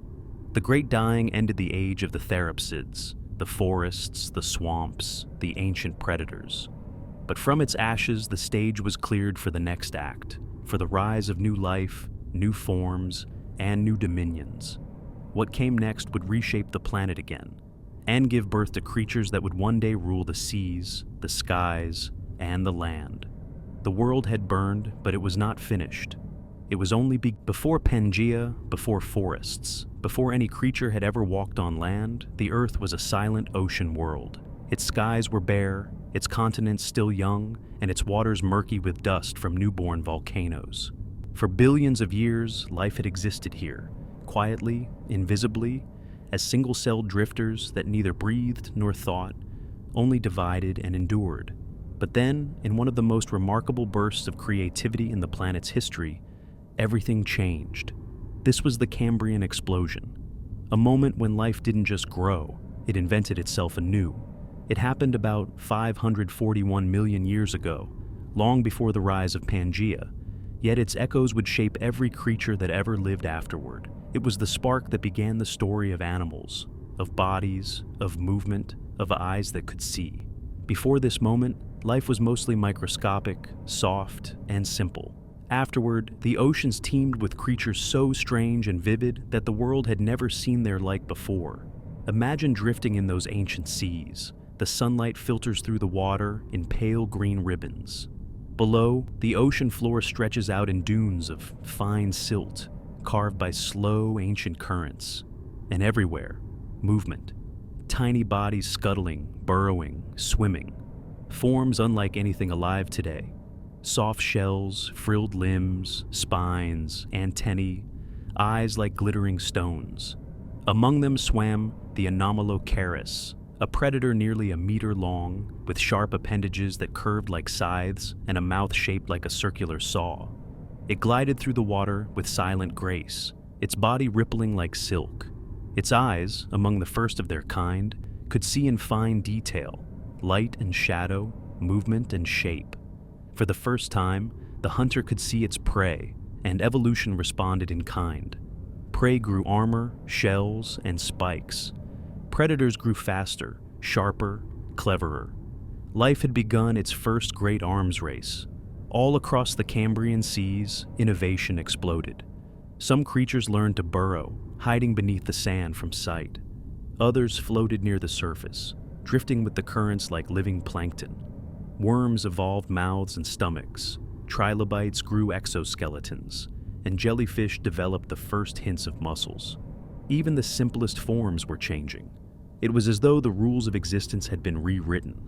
The Great Dying ended the age of the Therapsids, the forests, the swamps, the ancient predators. But from its ashes, the stage was cleared for the next act, for the rise of new life, new forms, and new dominions. What came next would reshape the planet again, and give birth to creatures that would one day rule the seas, the skies, and the land. The world had burned, but it was not finished. It was only before Pangaea, before forests, before any creature had ever walked on land, the Earth was a silent ocean world. Its skies were bare, its continents still young, and its waters murky with dust from newborn volcanoes. For billions of years, life had existed here, quietly, invisibly, as single-celled drifters that neither breathed nor thought, only divided and endured. But then, in one of the most remarkable bursts of creativity in the planet's history, everything changed. This was the Cambrian explosion, a moment when life didn't just grow, it invented itself anew. It happened about 541 million years ago, long before the rise of Pangaea, yet its echoes would shape every creature that ever lived afterward. It was the spark that began the story of animals, of bodies, of movement, of eyes that could see. Before this moment, life was mostly microscopic, soft, and simple. Afterward, the oceans teemed with creatures so strange and vivid that the world had never seen their like before. Imagine drifting in those ancient seas. The sunlight filters through the water in pale green ribbons. Below, the ocean floor stretches out in dunes of fine silt, carved by slow, ancient currents. And everywhere, movement. Tiny bodies scuttling, burrowing, swimming. Forms unlike anything alive today. Soft shells, frilled limbs, spines, antennae, eyes like glittering stones. Among them swam the Anomalocaris, a predator nearly a meter long, with sharp appendages that curved like scythes and a mouth shaped like a circular saw. It glided through the water with silent grace, its body rippling like silk. Its eyes, among the first of their kind, could see in fine detail, light and shadow, movement and shape. For the first time, the hunter could see its prey, and evolution responded in kind. Prey grew armor, shells, and spikes. Predators grew faster, sharper, cleverer. Life had begun its first great arms race. All across the Cambrian seas, innovation exploded. Some creatures learned to burrow, hiding beneath the sand from sight. Others floated near the surface, drifting with the currents like living plankton. Worms evolved mouths and stomachs. Trilobites grew exoskeletons, and jellyfish developed the first hints of muscles. Even the simplest forms were changing. It was as though the rules of existence had been rewritten,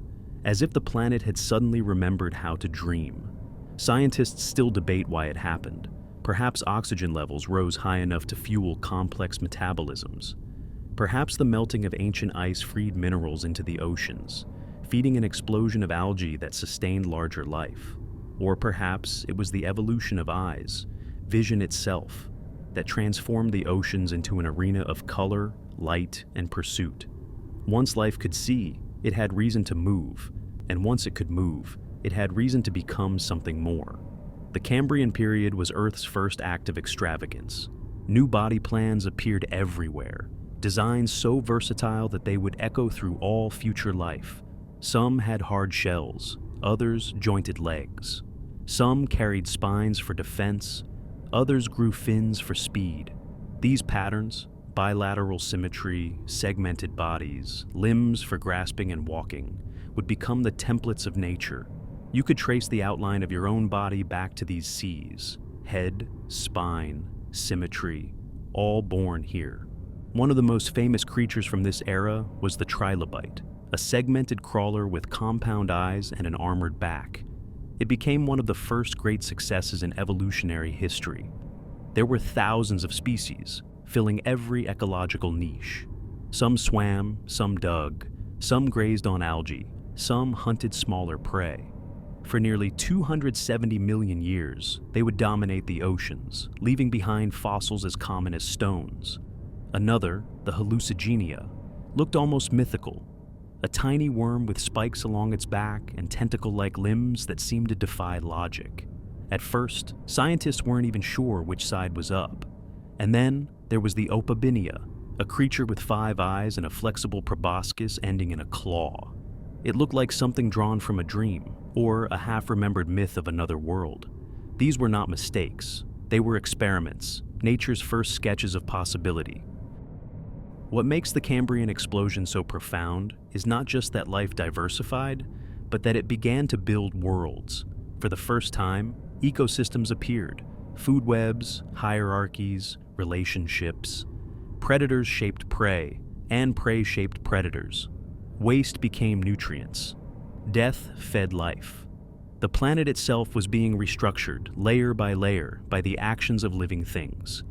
as if the planet had suddenly remembered how to dream. Scientists still debate why it happened. Perhaps oxygen levels rose high enough to fuel complex metabolisms. Perhaps the melting of ancient ice freed minerals into the oceans, feeding an explosion of algae that sustained larger life. Or perhaps it was the evolution of eyes, vision itself, that transformed the oceans into an arena of color, light, and pursuit. Once life could see, it had reason to move, and once it could move, it had reason to become something more. The Cambrian period was Earth's first act of extravagance. New body plans appeared everywhere, designs so versatile that they would echo through all future life. Some had hard shells, others jointed legs. Some carried spines for defense, others grew fins for speed. These patterns, bilateral symmetry, segmented bodies, limbs for grasping and walking, would become the templates of nature. You could trace the outline of your own body back to these seas: head, spine, symmetry, all born here. One of the most famous creatures from this era was the trilobite, a segmented crawler with compound eyes and an armored back. It became one of the first great successes in evolutionary history. There were thousands of species, filling every ecological niche. Some swam, some dug, some grazed on algae, some hunted smaller prey. For nearly 270 million years, they would dominate the oceans, leaving behind fossils as common as stones. Another, the hallucigenia, looked almost mythical, a tiny worm with spikes along its back and tentacle-like limbs that seemed to defy logic. At first, scientists weren't even sure which side was up. And then there was the Opabinia, a creature with 5 eyes and a flexible proboscis ending in a claw. It looked like something drawn from a dream, or a half-remembered myth of another world. These were not mistakes. They were experiments, nature's first sketches of possibility. What makes the Cambrian explosion so profound is not just that life diversified, but that it began to build worlds. For the first time, ecosystems appeared: food webs, hierarchies, relationships. Predators shaped prey, and prey shaped predators. Waste became nutrients. Death fed life. The planet itself was being restructured, layer by layer, by the actions of living things.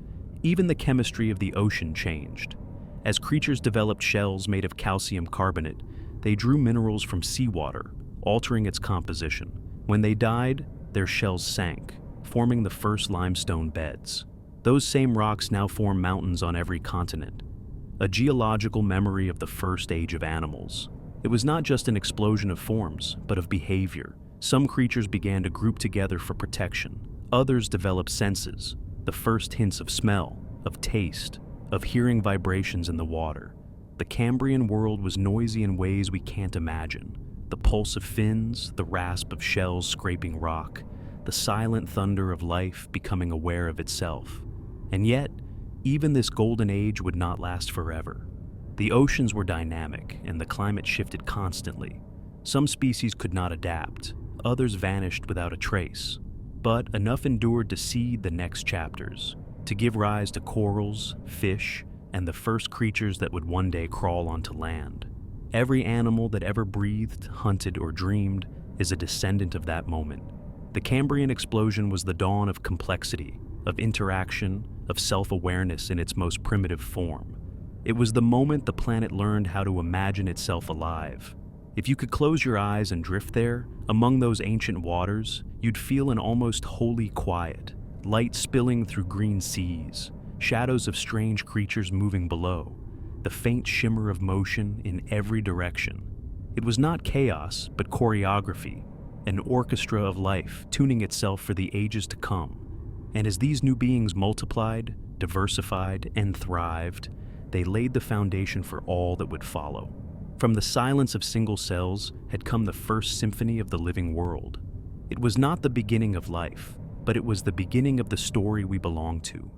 Even the chemistry of the ocean changed. As creatures developed shells made of calcium carbonate, they drew minerals from seawater, altering its composition. When they died, their shells sank, forming the first limestone beds. Those same rocks now form mountains on every continent, a geological memory of the first age of animals. It was not just an explosion of forms, but of behavior. Some creatures began to group together for protection. Others developed senses, the first hints of smell, of taste, of hearing vibrations in the water. The Cambrian world was noisy in ways we can't imagine. The pulse of fins, the rasp of shells scraping rock, the silent thunder of life becoming aware of itself. And yet, even this golden age would not last forever. The oceans were dynamic, and the climate shifted constantly. Some species could not adapt, others vanished without a trace. But enough endured to seed the next chapters, to give rise to corals, fish, and the first creatures that would one day crawl onto land. Every animal that ever breathed, hunted, or dreamed is a descendant of that moment. The Cambrian explosion was the dawn of complexity, of interaction, of self-awareness in its most primitive form. It was the moment the planet learned how to imagine itself alive. If you could close your eyes and drift there, among those ancient waters, you'd feel an almost holy quiet, light spilling through green seas, shadows of strange creatures moving below, the faint shimmer of motion in every direction. It was not chaos, but choreography, an orchestra of life tuning itself for the ages to come. And as these new beings multiplied, diversified, and thrived, they laid the foundation for all that would follow. From the silence of single cells had come the first symphony of the living world. It was not the beginning of life, but it was the beginning of the story we belong to.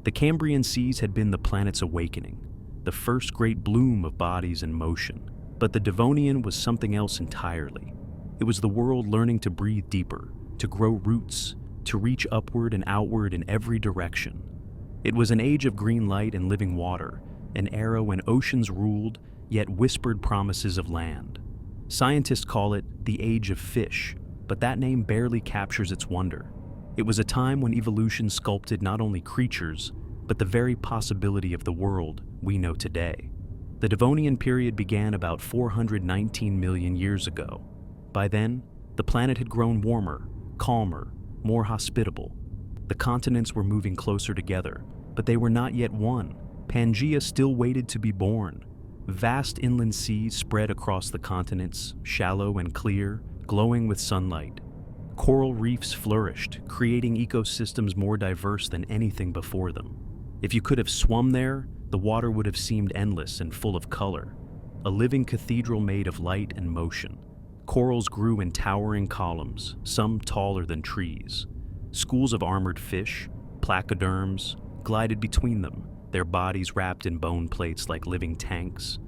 The Cambrian seas had been the planet's awakening, the first great bloom of bodies in motion. But the Devonian was something else entirely. It was the world learning to breathe deeper, to grow roots, to reach upward and outward in every direction. It was an age of green light and living water, an era when oceans ruled, yet whispered promises of land. Scientists call it the Age of Fish, but that name barely captures its wonder. It was a time when evolution sculpted not only creatures, but the very possibility of the world we know today. The Devonian period began about 419 million years ago. By then, the planet had grown warmer, calmer, more hospitable. The continents were moving closer together, but they were not yet one. Pangaea still waited to be born. Vast inland seas spread across the continents, shallow and clear, glowing with sunlight. Coral reefs flourished, creating ecosystems more diverse than anything before them. If you could have swum there, the water would have seemed endless and full of color, a living cathedral made of light and motion. Corals grew in towering columns, some taller than trees. Schools of armored fish, placoderms, glided between them, their bodies wrapped in bone plates like living tanks.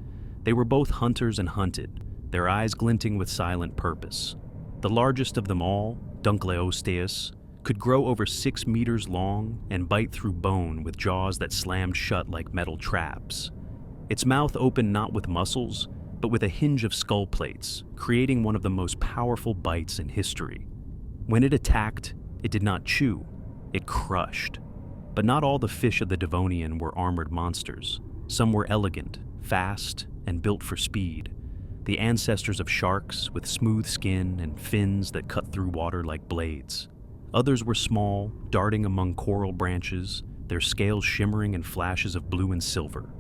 They were both hunters and hunted, their eyes glinting with silent purpose. The largest of them all, Dunkleosteus, could grow over 6 meters long and bite through bone with jaws that slammed shut like metal traps. Its mouth opened not with muscles, but with a hinge of skull plates, creating one of the most powerful bites in history. When it attacked, it did not chew, it crushed. But not all the fish of the Devonian were armored monsters. Some were elegant, fast, and built for speed. The ancestors of sharks with smooth skin and fins that cut through water like blades. Others were small, darting among coral branches, their scales shimmering in flashes of blue and silver.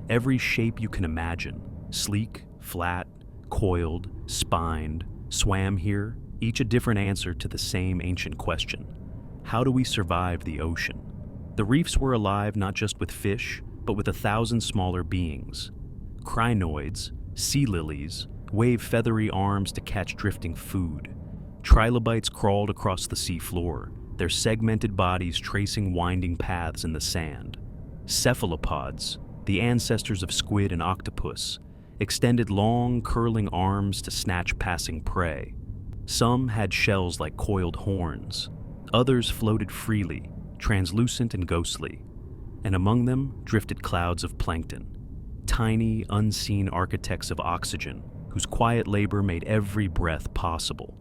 Every shape you can imagine, sleek, flat, coiled, spined, swam here, each a different answer to the same ancient question. How do we survive the ocean? The reefs were alive not just with fish, but with 1,000 smaller beings. Crinoids, sea lilies, wave feathery arms to catch drifting food. Trilobites crawled across the seafloor, their segmented bodies tracing winding paths in the sand. Cephalopods, the ancestors of squid and octopus, extended long, curling arms to snatch passing prey. Some had shells like coiled horns. Others floated freely, translucent and ghostly, and among them drifted clouds of plankton, tiny, unseen architects of oxygen whose quiet labor made every breath possible.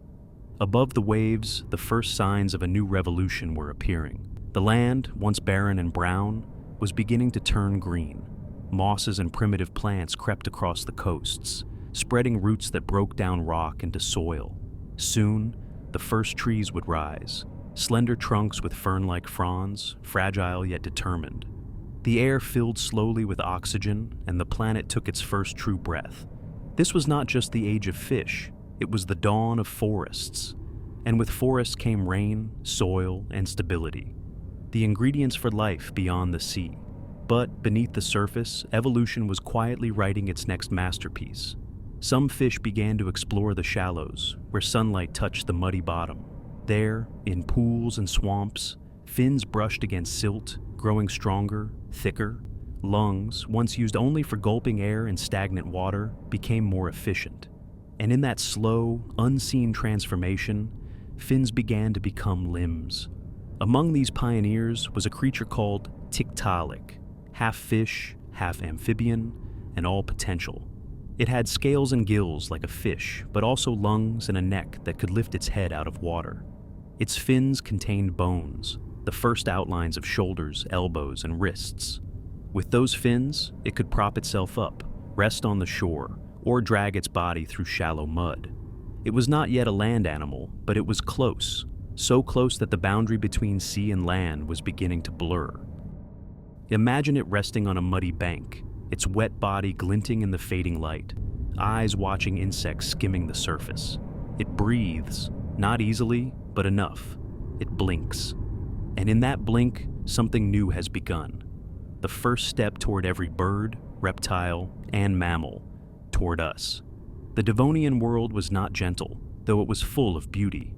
Above the waves, the first signs of a new revolution were appearing. The land, once barren and brown, was beginning to turn green. Mosses and primitive plants crept across the coasts, spreading roots that broke down rock into soil. Soon, the first trees would rise, slender trunks with fern-like fronds, fragile yet determined. The air filled slowly with oxygen, and the planet took its first true breath. This was not just the age of fish, it was the dawn of forests. And with forests came rain, soil, and stability, the ingredients for life beyond the sea. But beneath the surface, evolution was quietly writing its next masterpiece. Some fish began to explore the shallows, where sunlight touched the muddy bottom. There, in pools and swamps, fins brushed against silt, growing stronger, thicker. Lungs, once used only for gulping air in stagnant water, became more efficient. And in that slow, unseen transformation, fins began to become limbs. Among these pioneers was a creature called Tiktaalik, half fish, half amphibian, and all potential. It had scales and gills like a fish, but also lungs and a neck that could lift its head out of water. Its fins contained bones, the first outlines of shoulders, elbows, and wrists. With those fins, it could prop itself up, rest on the shore, or drag its body through shallow mud. It was not yet a land animal, but it was close, so close that the boundary between sea and land was beginning to blur. Imagine it resting on a muddy bank, its wet body glinting in the fading light, eyes watching insects skimming the surface. It breathes, not easily, but enough. It blinks. And in that blink, something new has begun. The first step toward every bird, reptile, and mammal, toward us. The Devonian world was not gentle, though it was full of beauty.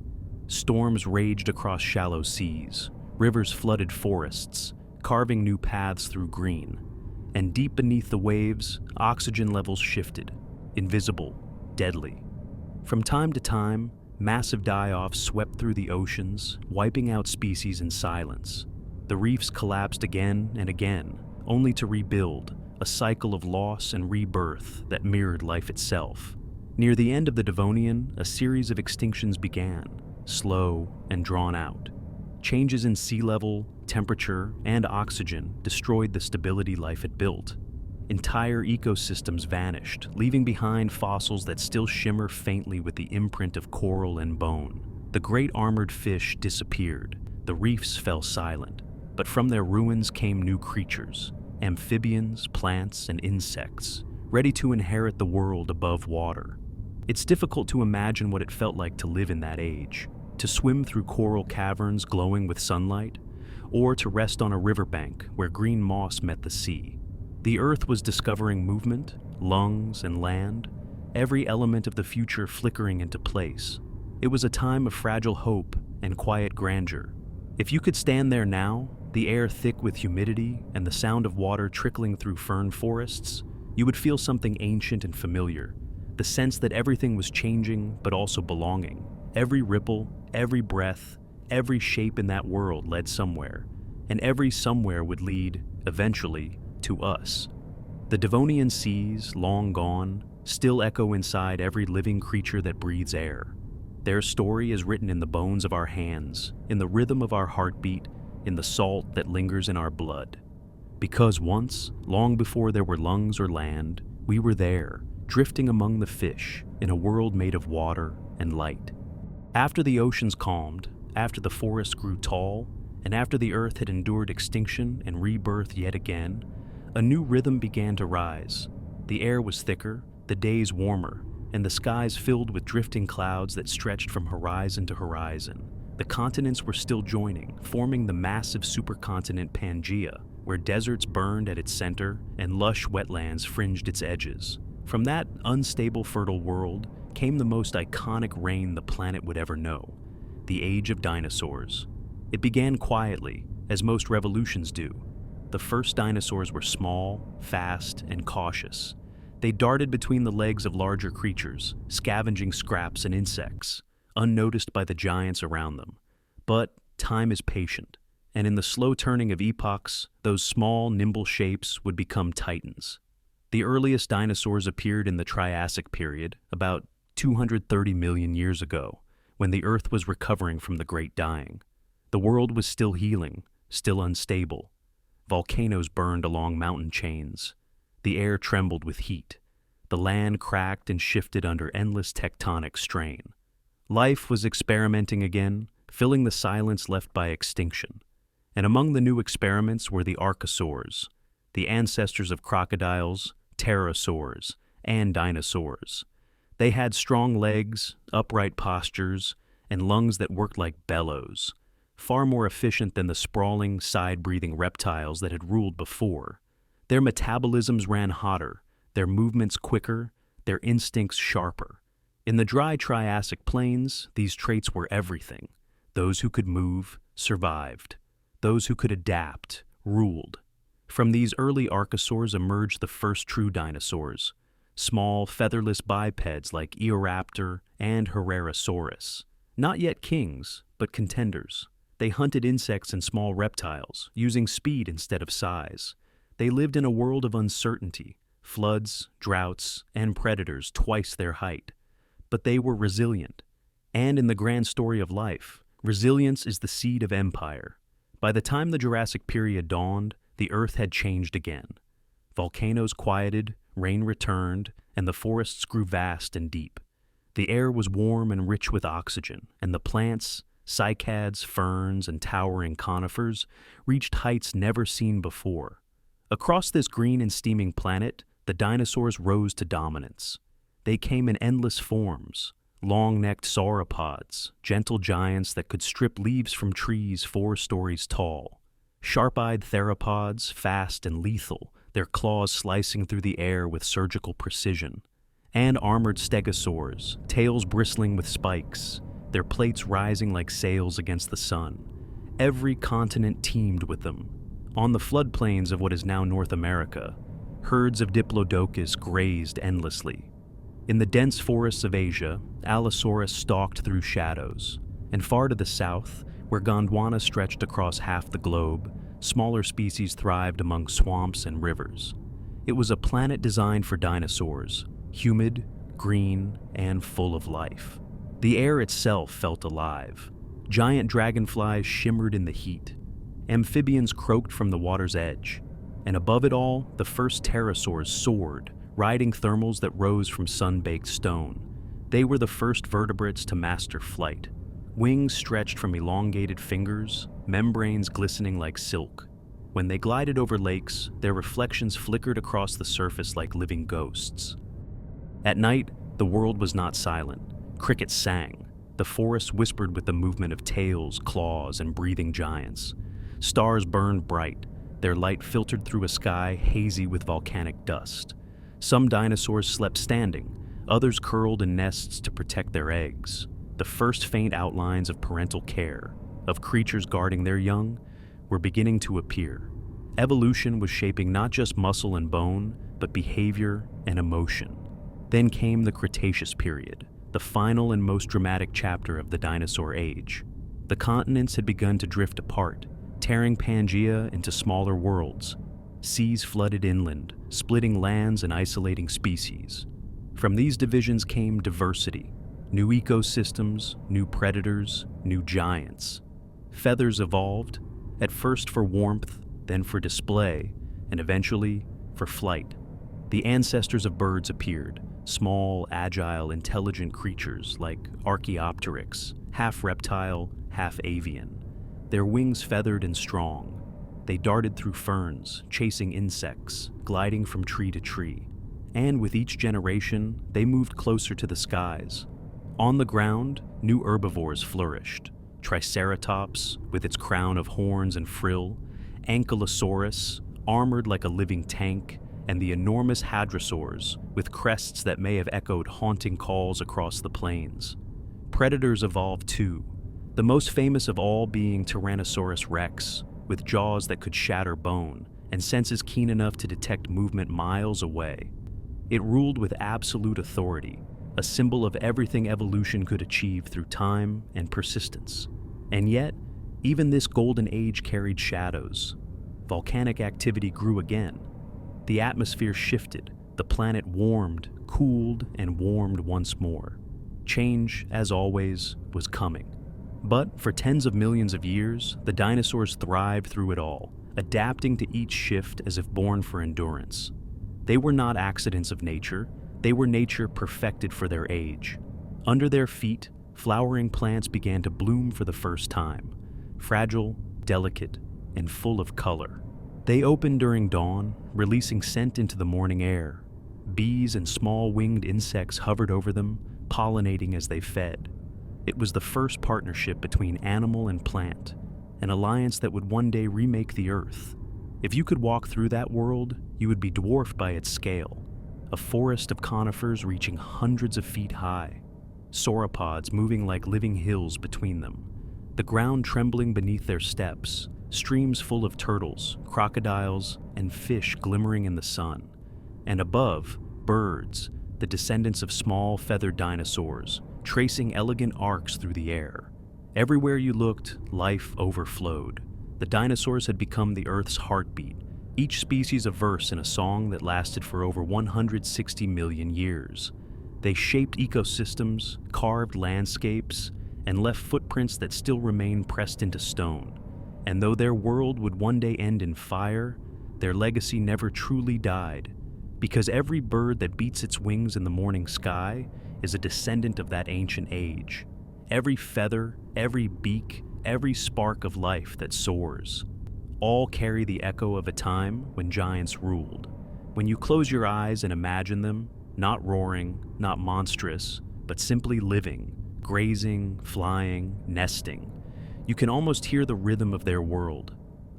Storms raged across shallow seas, rivers flooded forests, carving new paths through green. And deep beneath the waves, oxygen levels shifted, invisible, deadly. From time to time, massive die-offs swept through the oceans, wiping out species in silence. The reefs collapsed again and again, only to rebuild, a cycle of loss and rebirth that mirrored life itself. Near the end of the Devonian, a series of extinctions began, slow and drawn out. Changes in sea level, temperature, and oxygen destroyed the stability life had built. Entire ecosystems vanished, leaving behind fossils that still shimmer faintly with the imprint of coral and bone. The great armored fish disappeared, the reefs fell silent, but from their ruins came new creatures, amphibians, plants, and insects, ready to inherit the world above water. It's difficult to imagine what it felt like to live in that age, to swim through coral caverns glowing with sunlight, or to rest on a riverbank where green moss met the sea. The earth was discovering movement, lungs, and land, every element of the future flickering into place. It was a time of fragile hope and quiet grandeur. If you could stand there now, the air thick with humidity and the sound of water trickling through fern forests, you would feel something ancient and familiar, the sense that everything was changing but also belonging. Every ripple, every breath, every shape in that world led somewhere, and every somewhere would lead, eventually, to us. The Devonian seas, long gone, still echo inside every living creature that breathes air. Their story is written in the bones of our hands, in the rhythm of our heartbeat, in the salt that lingers in our blood. Because once, long before there were lungs or land, we were there, drifting among the fish, in a world made of water and light. After the oceans calmed, after the forests grew tall, and after the earth had endured extinction and rebirth yet again, a new rhythm began to rise. The air was thicker, the days warmer, and the skies filled with drifting clouds that stretched from horizon to horizon. The continents were still joining, forming the massive supercontinent Pangea, where deserts burned at its center and lush wetlands fringed its edges. From that unstable, fertile world came the most iconic reign the planet would ever know, the age of dinosaurs. It began quietly, as most revolutions do. The first dinosaurs were small, fast, and cautious. They darted between the legs of larger creatures, scavenging scraps and insects, unnoticed by the giants around them. But time is patient, and in the slow turning of epochs, those small, nimble shapes would become titans. The earliest dinosaurs appeared in the Triassic period, about 230 million years ago, when the Earth was recovering from the Great Dying. The world was still healing, still unstable. Volcanoes burned along mountain chains. The air trembled with heat. The land cracked and shifted under endless tectonic strain. Life was experimenting again, filling the silence left by extinction. And among the new experiments were the archosaurs, the ancestors of crocodiles, pterosaurs, and dinosaurs. They had strong legs, upright postures, and lungs that worked like bellows, far more efficient than the sprawling, side-breathing reptiles that had ruled before. Their metabolisms ran hotter, their movements quicker, their instincts sharper. In the dry Triassic plains, these traits were everything. Those who could move survived. Those who could adapt ruled. From these early archosaurs emerged the first true dinosaurs, small, featherless bipeds like Eoraptor and Herrerasaurus. Not yet kings, but contenders. They hunted insects and small reptiles, using speed instead of size. They lived in a world of uncertainty, floods, droughts, and predators twice their height. But they were resilient. And in the grand story of life, resilience is the seed of empire. By the time the Jurassic period dawned, the Earth had changed again. Volcanoes quieted, rain returned, and the forests grew vast and deep. The air was warm and rich with oxygen, and the plants, cycads, ferns, and towering conifers, reached heights never seen before. Across this green and steaming planet, the dinosaurs rose to dominance. They came in endless forms, long-necked sauropods, gentle giants that could strip leaves from trees 4 stories tall. Sharp-eyed theropods, fast and lethal, their claws slicing through the air with surgical precision. And armored stegosaurs, tails bristling with spikes, their plates rising like sails against the sun. Every continent teemed with them. On the floodplains of what is now North America, herds of Diplodocus grazed endlessly. In the dense forests of Asia, Allosaurus stalked through shadows, and far to the south, where Gondwana stretched across half the globe, smaller species thrived among swamps and rivers. It was a planet designed for dinosaurs, humid, green, and full of life. The air itself felt alive. Giant dragonflies shimmered in the heat. Amphibians croaked from the water's edge. And above it all, the first pterosaurs soared, riding thermals that rose from sun-baked stone. They were the first vertebrates to master flight. Wings stretched from elongated fingers, membranes glistening like silk. When they glided over lakes, their reflections flickered across the surface like living ghosts. At night, the world was not silent. Crickets sang. The forest whispered with the movement of tails, claws, and breathing giants. Stars burned bright, their light filtered through a sky hazy with volcanic dust. Some dinosaurs slept standing, others curled in nests to protect their eggs. The first faint outlines of parental care, of creatures guarding their young, were beginning to appear. Evolution was shaping not just muscle and bone, but behavior and emotion. Then came the Cretaceous period, the final and most dramatic chapter of the dinosaur age. The continents had begun to drift apart, tearing Pangaea into smaller worlds. Seas flooded inland, splitting lands and isolating species. From these divisions came diversity, new ecosystems, new predators, new giants. Feathers evolved, at first for warmth, then for display, and eventually for flight. The ancestors of birds appeared, small, agile, intelligent creatures like Archaeopteryx, half reptile, half avian. Their wings feathered and strong. They darted through ferns, chasing insects, gliding from tree to tree. And with each generation, they moved closer to the skies. On the ground, new herbivores flourished. Triceratops, with its crown of horns and frill, Ankylosaurus, armored like a living tank, and the enormous hadrosaurs, with crests that may have echoed haunting calls across the plains. Predators evolved too, the most famous of all being Tyrannosaurus rex, with jaws that could shatter bone and senses keen enough to detect movement miles away. It ruled with absolute authority, a symbol of everything evolution could achieve through time and persistence. And yet, even this golden age carried shadows. Volcanic activity grew again. The atmosphere shifted, the planet warmed, cooled, and warmed once more. Change, as always, was coming. But for tens of millions of years, the dinosaurs thrived through it all, adapting to each shift as if born for endurance. They were not accidents of nature, they were nature perfected for their age. Under their feet, flowering plants began to bloom for the first time, fragile, delicate, and full of color. They opened during dawn, releasing scent into the morning air. Bees and small winged insects hovered over them, pollinating as they fed. It was the first partnership between animal and plant, an alliance that would one day remake the Earth. If you could walk through that world, you would be dwarfed by its scale. a forest of conifers reaching hundreds of feet high, sauropods moving like living hills between them, the ground trembling beneath their steps, streams full of turtles, crocodiles, and fish glimmering in the sun, and above, birds, the descendants of small feathered dinosaurs, tracing elegant arcs through the air. Everywhere you looked, life overflowed. The dinosaurs had become the Earth's heartbeat, each species a verse in a song that lasted for over 160 million years. They shaped ecosystems, carved landscapes, and left footprints that still remain pressed into stone. And though their world would one day end in fire, their legacy never truly died, because every bird that beats its wings in the morning sky is a descendant of that ancient age. Every feather, every beak, every spark of life that soars, all carry the echo of a time when giants ruled. When you close your eyes and imagine them, not roaring, not monstrous, but simply living, grazing, flying, nesting, you can almost hear the rhythm of their world,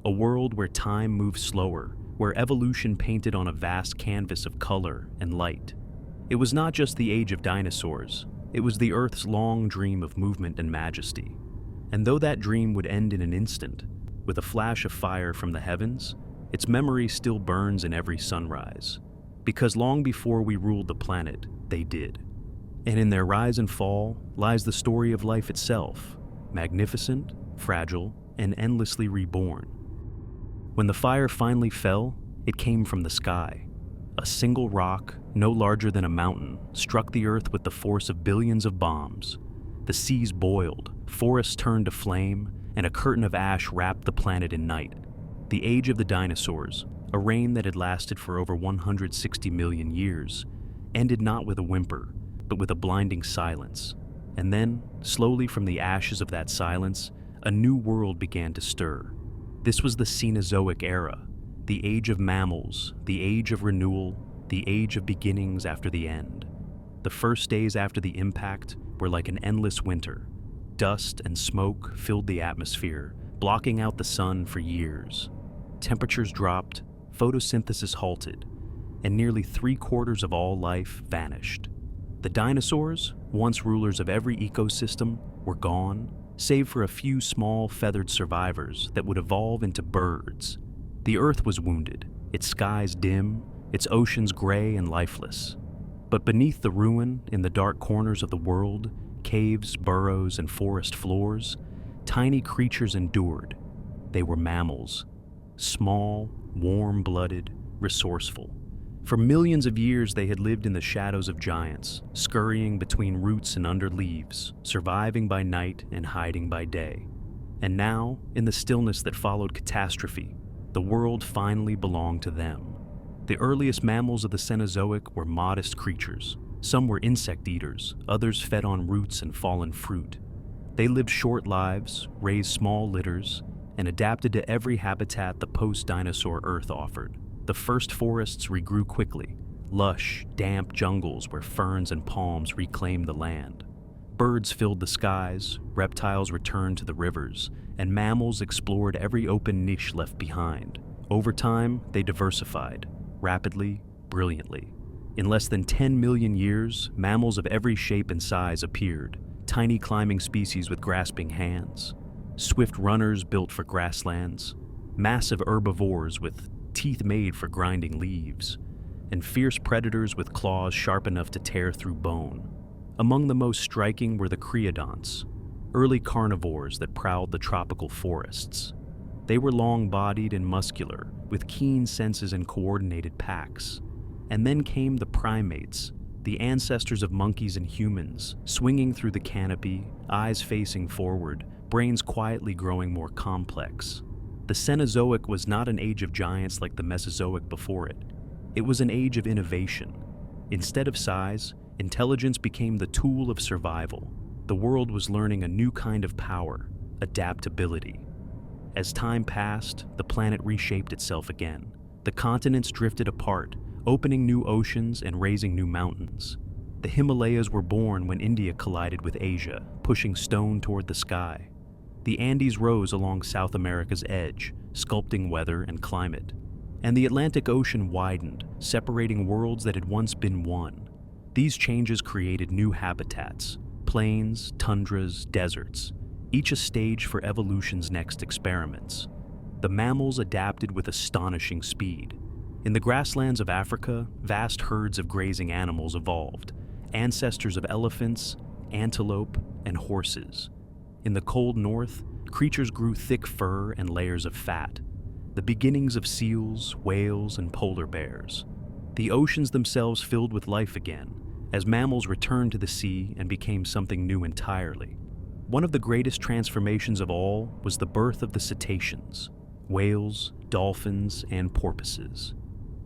a world where time moves slower, where evolution painted on a vast canvas of color and light. It was not just the age of dinosaurs, it was the Earth's long dream of movement and majesty. And though that dream would end in an instant, with a flash of fire from the heavens, its memory still burns in every sunrise. Because long before we ruled the planet, they did. And in their rise and fall lies the story of life itself, magnificent, fragile, and endlessly reborn. When the fire finally fell, it came from the sky. A single rock, no larger than a mountain, struck the Earth with the force of billions of bombs. The seas boiled, forests turned to flame, and a curtain of ash wrapped the planet in night. The age of the dinosaurs, a reign that had lasted for over 160 million years, ended not with a whimper, but with a blinding silence. And then, slowly from the ashes of that silence, a new world began to stir. This was the Cenozoic era, the age of mammals, the age of renewal, the age of beginnings after the end. The first days after the impact were like an endless winter. Dust and smoke filled the atmosphere, blocking out the sun for years. Temperatures dropped, photosynthesis halted, and nearly 3/4 of all life vanished. The dinosaurs, once rulers of every ecosystem, were gone, save for a few small feathered survivors that would evolve into birds. The Earth was wounded, its skies dim, its oceans gray and lifeless. But beneath the ruin, in the dark corners of the world, caves, burrows, and forest floors, tiny creatures endured. They were mammals. Small, warm-blooded, resourceful. For millions of years they had lived in the shadows of giants, scurrying between roots and under leaves, surviving by night and hiding by day. And now, in the stillness that followed catastrophe, the world finally belonged to them. The earliest mammals of the Cenozoic were modest creatures. Some were insect eaters, others fed on roots and fallen fruit. They lived short lives, raised small litters, and adapted to every habitat the post-dinosaur Earth offered. The first forests regrew quickly, lush, damp jungles where ferns and palms reclaimed the land. Birds filled the skies, reptiles returned to the rivers, and mammals explored every open niche left behind. Over time, they diversified, rapidly, brilliantly. In less than 10 million years, mammals of every shape and size appeared, tiny climbing species with grasping hands, swift runners built for grasslands, massive herbivores with teeth made for grinding leaves, and fierce predators with claws sharp enough to tear through bone. Among the most striking were the creodonts, early carnivores that prowled the tropical forests. They were long-bodied and muscular, with keen senses and coordinated packs. And then came the primates, the ancestors of monkeys and humans, swinging through the canopy, eyes facing forward, brains quietly growing more complex. The Cenozoic was not an age of giants like the Mesozoic before it. It was an age of innovation. Instead of size, intelligence became the tool of survival. The world was learning a new kind of power, adaptability. As time passed, the planet reshaped itself again. The continents drifted apart, opening new oceans and raising new mountains. The Himalayas were born when India collided with Asia, pushing stone toward the sky. The Andes rose along South America's edge, sculpting weather and climate. and the Atlantic Ocean widened, separating worlds that had once been one. These changes created new habitats, plains, tundras, deserts, each a stage for evolution's next experiments. The mammals adapted with astonishing speed. In the grasslands of Africa, vast herds of grazing animals evolved, ancestors of elephants, antelope, and horses. In the cold north, creatures grew thick fur and layers of fat, the beginnings of seals, whales, and polar bears. The oceans themselves filled with life again, as mammals returned to the sea and became something new entirely. One of the greatest transformations of all was the birth of the cetaceans, whales, dolphins, and porpoises.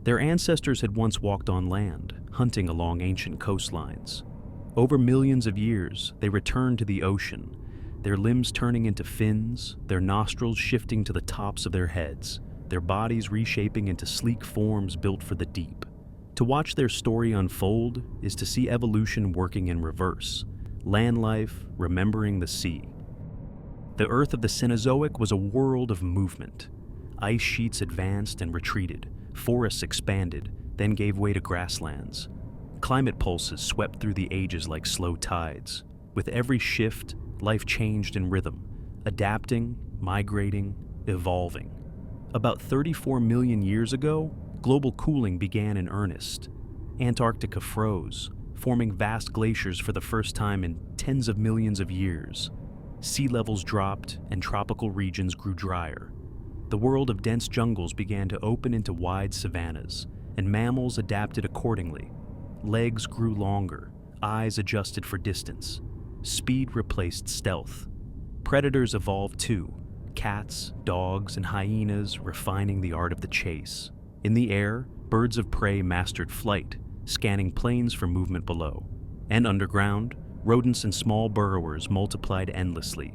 Their ancestors had once walked on land, hunting along ancient coastlines. Over millions of years, they returned to the ocean, their limbs turning into fins, their nostrils shifting to the tops of their heads, their bodies reshaping into sleek forms built for the deep. To watch their story unfold is to see evolution working in reverse, land life remembering the sea. The Earth of the Cenozoic was a world of movement. Ice sheets advanced and retreated, forests expanded, then gave way to grasslands. Climate pulses swept through the ages like slow tides. With every shift, life changed in rhythm, adapting, migrating, evolving. About 34 million years ago, global cooling began in earnest. Antarctica froze, forming vast glaciers for the first time in tens of millions of years. Sea levels dropped and tropical regions grew drier. The world of dense jungles began to open into wide savannas, and mammals adapted accordingly. Legs grew longer, eyes adjusted for distance. Speed replaced stealth. Predators evolved too, cats, dogs, and hyenas refining the art of the chase. In the air, birds of prey mastered flight, scanning plains for movement below. And underground, rodents and small burrowers multiplied endlessly,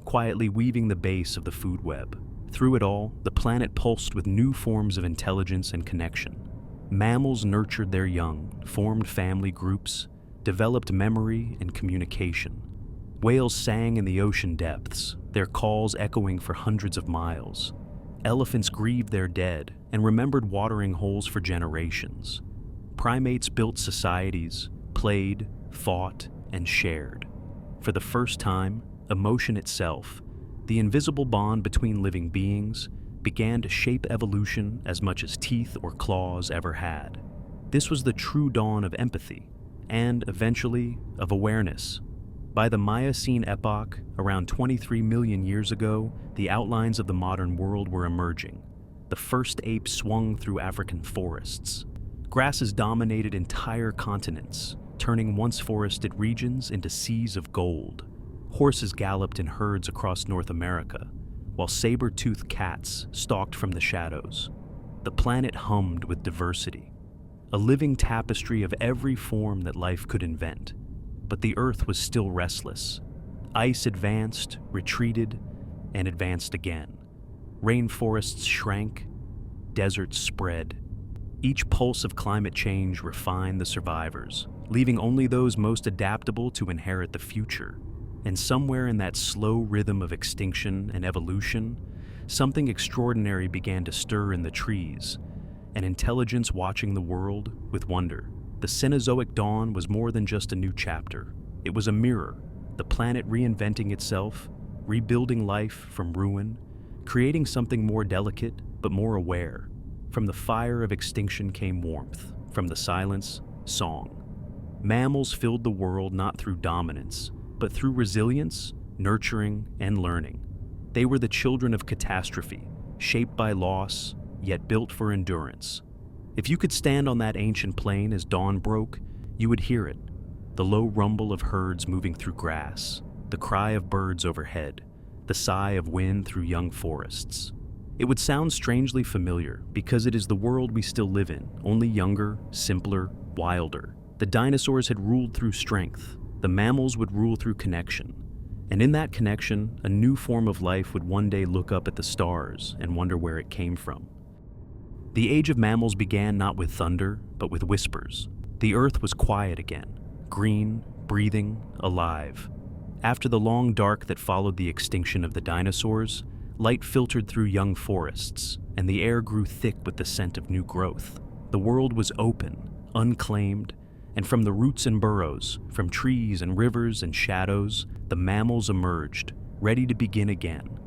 quietly weaving the base of the food web. Through it all, the planet pulsed with new forms of intelligence and connection. Mammals nurtured their young, formed family groups, developed memory and communication. Whales sang in the ocean depths, their calls echoing for hundreds of miles. Elephants grieved their dead and remembered watering holes for generations. Primates built societies, played, fought, and shared. For the first time, emotion itself, the invisible bond between living beings, began to shape evolution as much as teeth or claws ever had. This was the true dawn of empathy, and eventually of awareness. By the Miocene epoch, around 23 million years ago, the outlines of the modern world were emerging. The first apes swung through African forests. Grasses dominated entire continents, turning once forested regions into seas of gold. Horses galloped in herds across North America, while saber-toothed cats stalked from the shadows. The planet hummed with diversity, a living tapestry of every form that life could invent. But the Earth was still restless. Ice advanced, retreated, and advanced again. Rainforests shrank, deserts spread. Each pulse of climate change refined the survivors, leaving only those most adaptable to inherit the future. And somewhere in that slow rhythm of extinction and evolution, something extraordinary began to stir in the trees, an intelligence watching the world with wonder. The Cenozoic dawn was more than just a new chapter. It was a mirror, the planet reinventing itself, rebuilding life from ruin, creating something more delicate but more aware. From the fire of extinction came warmth, from the silence, song. Mammals filled the world not through dominance, but through resilience, nurturing, and learning. They were the children of catastrophe, shaped by loss, yet built for endurance. If you could stand on that ancient plain as dawn broke, you would hear it, the low rumble of herds moving through grass, the cry of birds overhead, the sigh of wind through young forests. It would sound strangely familiar because it is the world we still live in, only younger, simpler, wilder. The dinosaurs had ruled through strength. The mammals would rule through connection. And in that connection, a new form of life would one day look up at the stars and wonder where it came from. The age of mammals began not with thunder, but with whispers. The earth was quiet again, green, breathing, alive. After the long dark that followed the extinction of the dinosaurs, light filtered through young forests, and the air grew thick with the scent of new growth. The world was open, unclaimed, and from the roots and burrows, from trees and rivers and shadows, the mammals emerged, ready to begin again.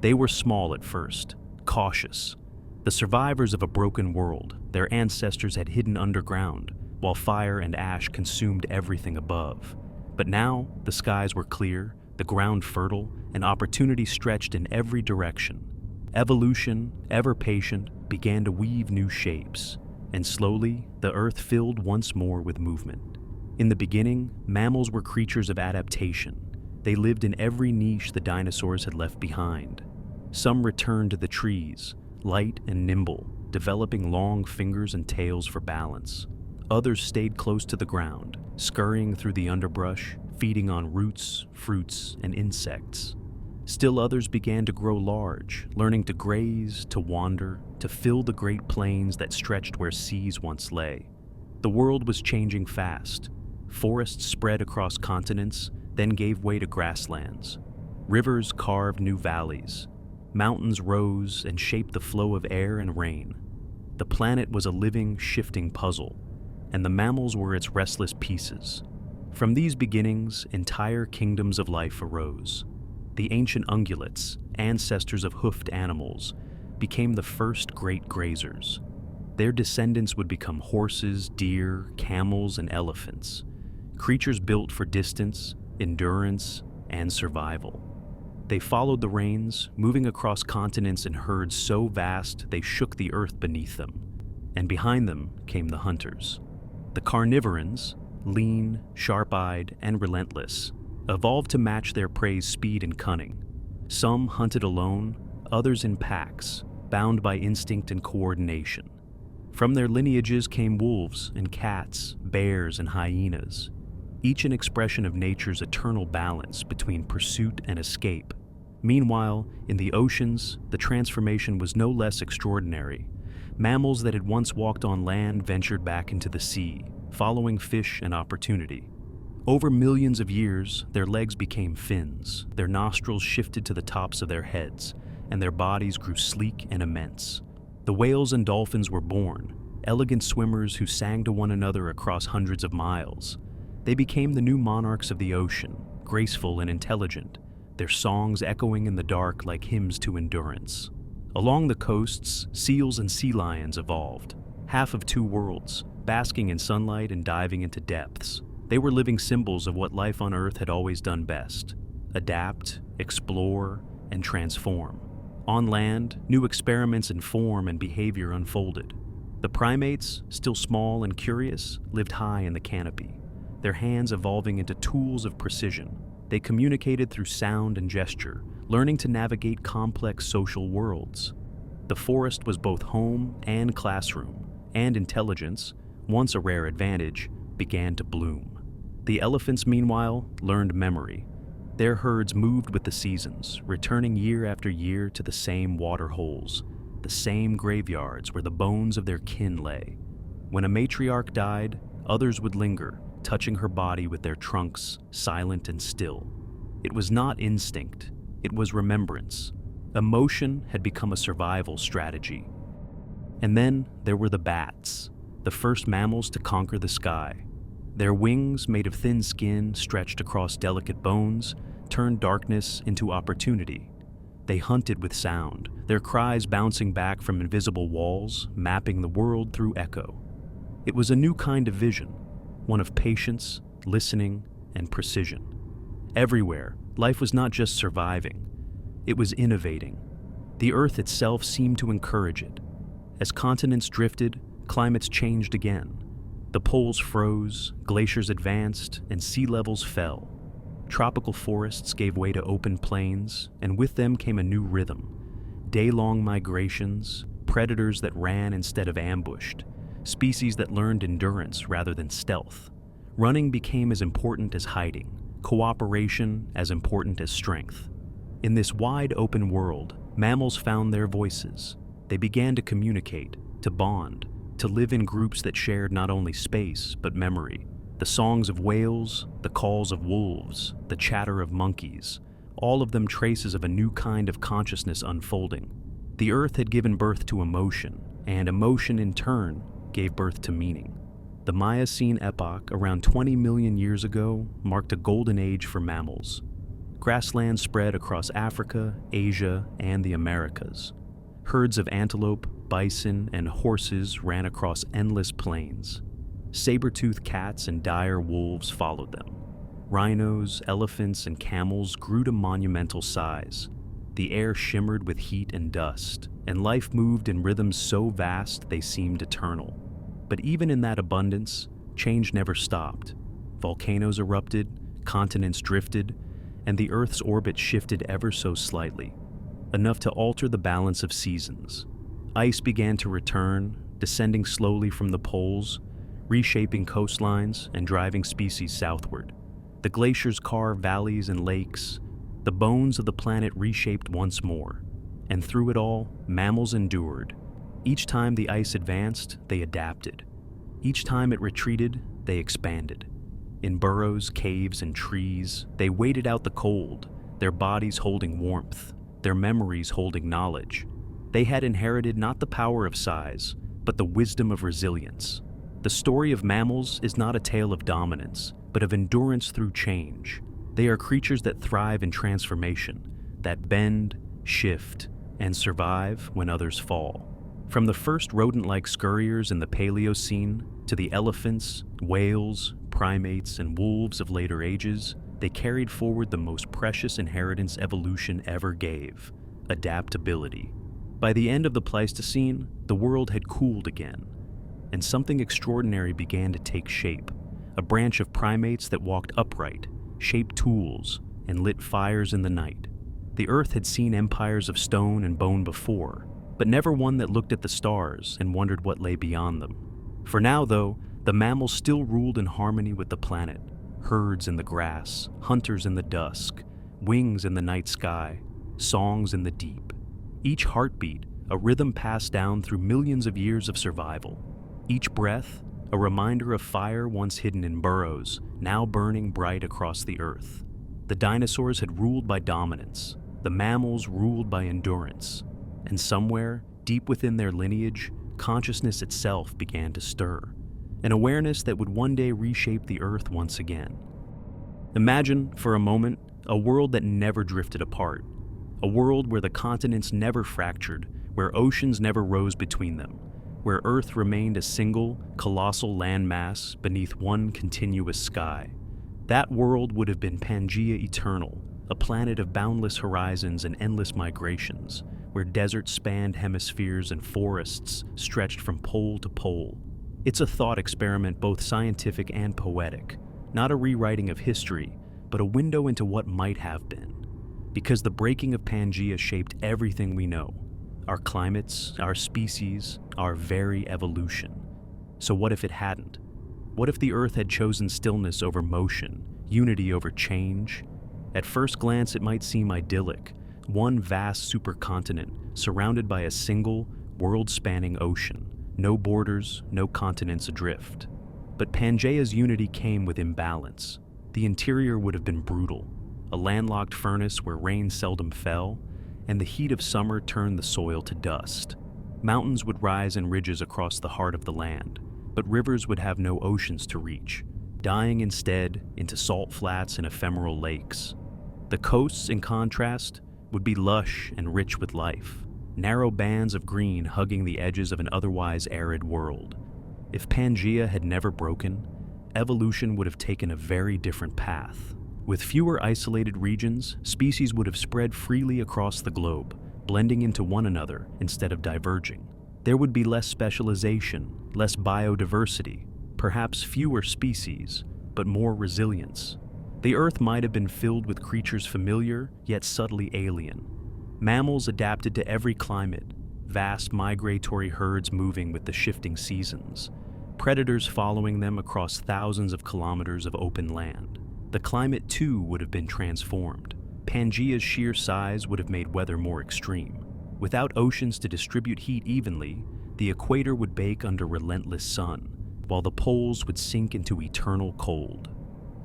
They were small at first, cautious, the survivors of a broken world their ancestors had hidden underground, while fire and ash consumed everything above. But now, the skies were clear, the ground fertile, and opportunity stretched in every direction. Evolution, ever patient, began to weave new shapes, and slowly, the earth filled once more with movement. In the beginning, mammals were creatures of adaptation. They lived in every niche the dinosaurs had left behind. Some returned to the trees, light and nimble, developing long fingers and tails for balance. Others stayed close to the ground, scurrying through the underbrush, feeding on roots, fruits, and insects. Still others began to grow large, learning to graze, to wander, to fill the great plains that stretched where seas once lay. The world was changing fast. Forests spread across continents, then gave way to grasslands. Rivers carved new valleys. Mountains rose and shaped the flow of air and rain. The planet was a living, shifting puzzle, and the mammals were its restless pieces. From these beginnings, entire kingdoms of life arose. The ancient ungulates, ancestors of hoofed animals, became the first great grazers. Their descendants would become horses, deer, camels, and elephants, creatures built for distance, endurance, and survival. They followed the rains, moving across continents in herds so vast they shook the earth beneath them. And behind them came the hunters. The carnivorans, lean, sharp-eyed, and relentless, evolved to match their prey's speed and cunning. Some hunted alone, others in packs, bound by instinct and coordination. From their lineages came wolves and cats, bears and hyenas, each an expression of nature's eternal balance between pursuit and escape. Meanwhile, in the oceans, the transformation was no less extraordinary. Mammals that had once walked on land ventured back into the sea, following fish and opportunity. Over millions of years, their legs became fins, their nostrils shifted to the tops of their heads, and their bodies grew sleek and immense. The whales and dolphins were born, elegant swimmers who sang to one another across hundreds of miles. They became the new monarchs of the ocean, graceful and intelligent, their songs echoing in the dark like hymns to endurance. Along the coasts, seals and sea lions evolved, half of two worlds, basking in sunlight and diving into depths. They were living symbols of what life on Earth had always done best: adapt, explore, and transform. On land, new experiments in form and behavior unfolded. The primates, still small and curious, lived high in the canopy, their hands evolving into tools of precision. They communicated through sound and gesture, learning to navigate complex social worlds. The forest was both home and classroom, and intelligence, once a rare advantage, began to bloom. The elephants, meanwhile, learned memory. Their herds moved with the seasons, returning year after year to the same water holes, the same graveyards where the bones of their kin lay. When a matriarch died, others would linger, touching her body with their trunks, silent and still. It was not instinct, it was remembrance. Emotion had become a survival strategy. And then there were the bats, the first mammals to conquer the sky. Their wings, made of thin skin stretched across delicate bones, turned darkness into opportunity. They hunted with sound, their cries bouncing back from invisible walls, mapping the world through echo. It was a new kind of vision, one of patience, listening, and precision. Everywhere, life was not just surviving, it was innovating. The Earth itself seemed to encourage it. As continents drifted, climates changed again. The poles froze, glaciers advanced, and sea levels fell. Tropical forests gave way to open plains, and with them came a new rhythm. Day-long migrations, predators that ran instead of ambushed, species that learned endurance rather than stealth. Running became as important as hiding, cooperation as important as strength. In this wide open world, mammals found their voices. They began to communicate, to bond, to live in groups that shared not only space but memory. The songs of whales, the calls of wolves, the chatter of monkeys, all of them traces of a new kind of consciousness unfolding. The Earth had given birth to emotion, and emotion in turn gave birth to meaning. The Miocene epoch, around 20 million years ago, marked a golden age for mammals. Grasslands spread across Africa, Asia, and the Americas. Herds of antelope, bison, and horses ran across endless plains. Saber-toothed cats and dire wolves followed them. Rhinos, elephants, and camels grew to monumental size. The air shimmered with heat and dust, and life moved in rhythms so vast they seemed eternal. But even in that abundance, change never stopped. Volcanoes erupted, continents drifted, and the Earth's orbit shifted ever so slightly, enough to alter the balance of seasons. Ice began to return, descending slowly from the poles, reshaping coastlines and driving species southward. The glaciers carved valleys and lakes. The bones of the planet reshaped once more. And through it all, mammals endured. Each time the ice advanced, they adapted. Each time it retreated, they expanded. In burrows, caves, and trees, they waited out the cold, their bodies holding warmth, their memories holding knowledge. They had inherited not the power of size, but the wisdom of resilience. The story of mammals is not a tale of dominance, but of endurance through change. They are creatures that thrive in transformation, that bend, shift, and survive when others fall. From the first rodent-like scurriers in the Paleocene to the elephants, whales, primates, and wolves of later ages, they carried forward the most precious inheritance evolution ever gave: adaptability. By the end of the Pleistocene, the world had cooled again, and something extraordinary began to take shape. A branch of primates that walked upright, shaped tools, and lit fires in the night. The Earth had seen empires of stone and bone before, but never one that looked at the stars and wondered what lay beyond them. For now, though, the mammals still ruled in harmony with the planet. Herds in the grass, hunters in the dusk, wings in the night sky, songs in the deep. Each heartbeat, a rhythm passed down through millions of years of survival. Each breath, a reminder of fire once hidden in burrows, now burning bright across the earth. The dinosaurs had ruled by dominance. The mammals ruled by endurance. And somewhere, deep within their lineage, consciousness itself began to stir. An awareness that would one day reshape the earth once again. Imagine, for a moment, a world that never drifted apart. A world where the continents never fractured, where oceans never rose between them, where Earth remained a single, colossal landmass beneath one continuous sky. That world would have been Pangaea eternal, a planet of boundless horizons and endless migrations, where deserts spanned hemispheres and forests stretched from pole to pole. It's a thought experiment both scientific and poetic, not a rewriting of history, but a window into what might have been. Because the breaking of Pangaea shaped everything we know, our climates, our species, our very evolution. So what if it hadn't? What if the Earth had chosen stillness over motion, unity over change? At first glance, it might seem idyllic, one vast supercontinent surrounded by a single, world-spanning ocean, no borders, no continents adrift. But Pangaea's unity came with imbalance. The interior would have been brutal, a landlocked furnace where rain seldom fell, and the heat of summer turned the soil to dust. Mountains would rise in ridges across the heart of the land, but rivers would have no oceans to reach, dying instead into salt flats and ephemeral lakes. The coasts, in contrast, would be lush and rich with life, narrow bands of green hugging the edges of an otherwise arid world. If Pangaea had never broken, evolution would have taken a very different path. With fewer isolated regions, species would have spread freely across the globe, blending into one another instead of diverging. There would be less specialization, less biodiversity, perhaps fewer species, but more resilience. The Earth might have been filled with creatures familiar, yet subtly alien. Mammals adapted to every climate, vast migratory herds moving with the shifting seasons, predators following them across thousands of kilometers of open land. The climate, too, would have been transformed. Pangaea's sheer size would have made weather more extreme. Without oceans to distribute heat evenly, the equator would bake under relentless sun, while the poles would sink into eternal cold.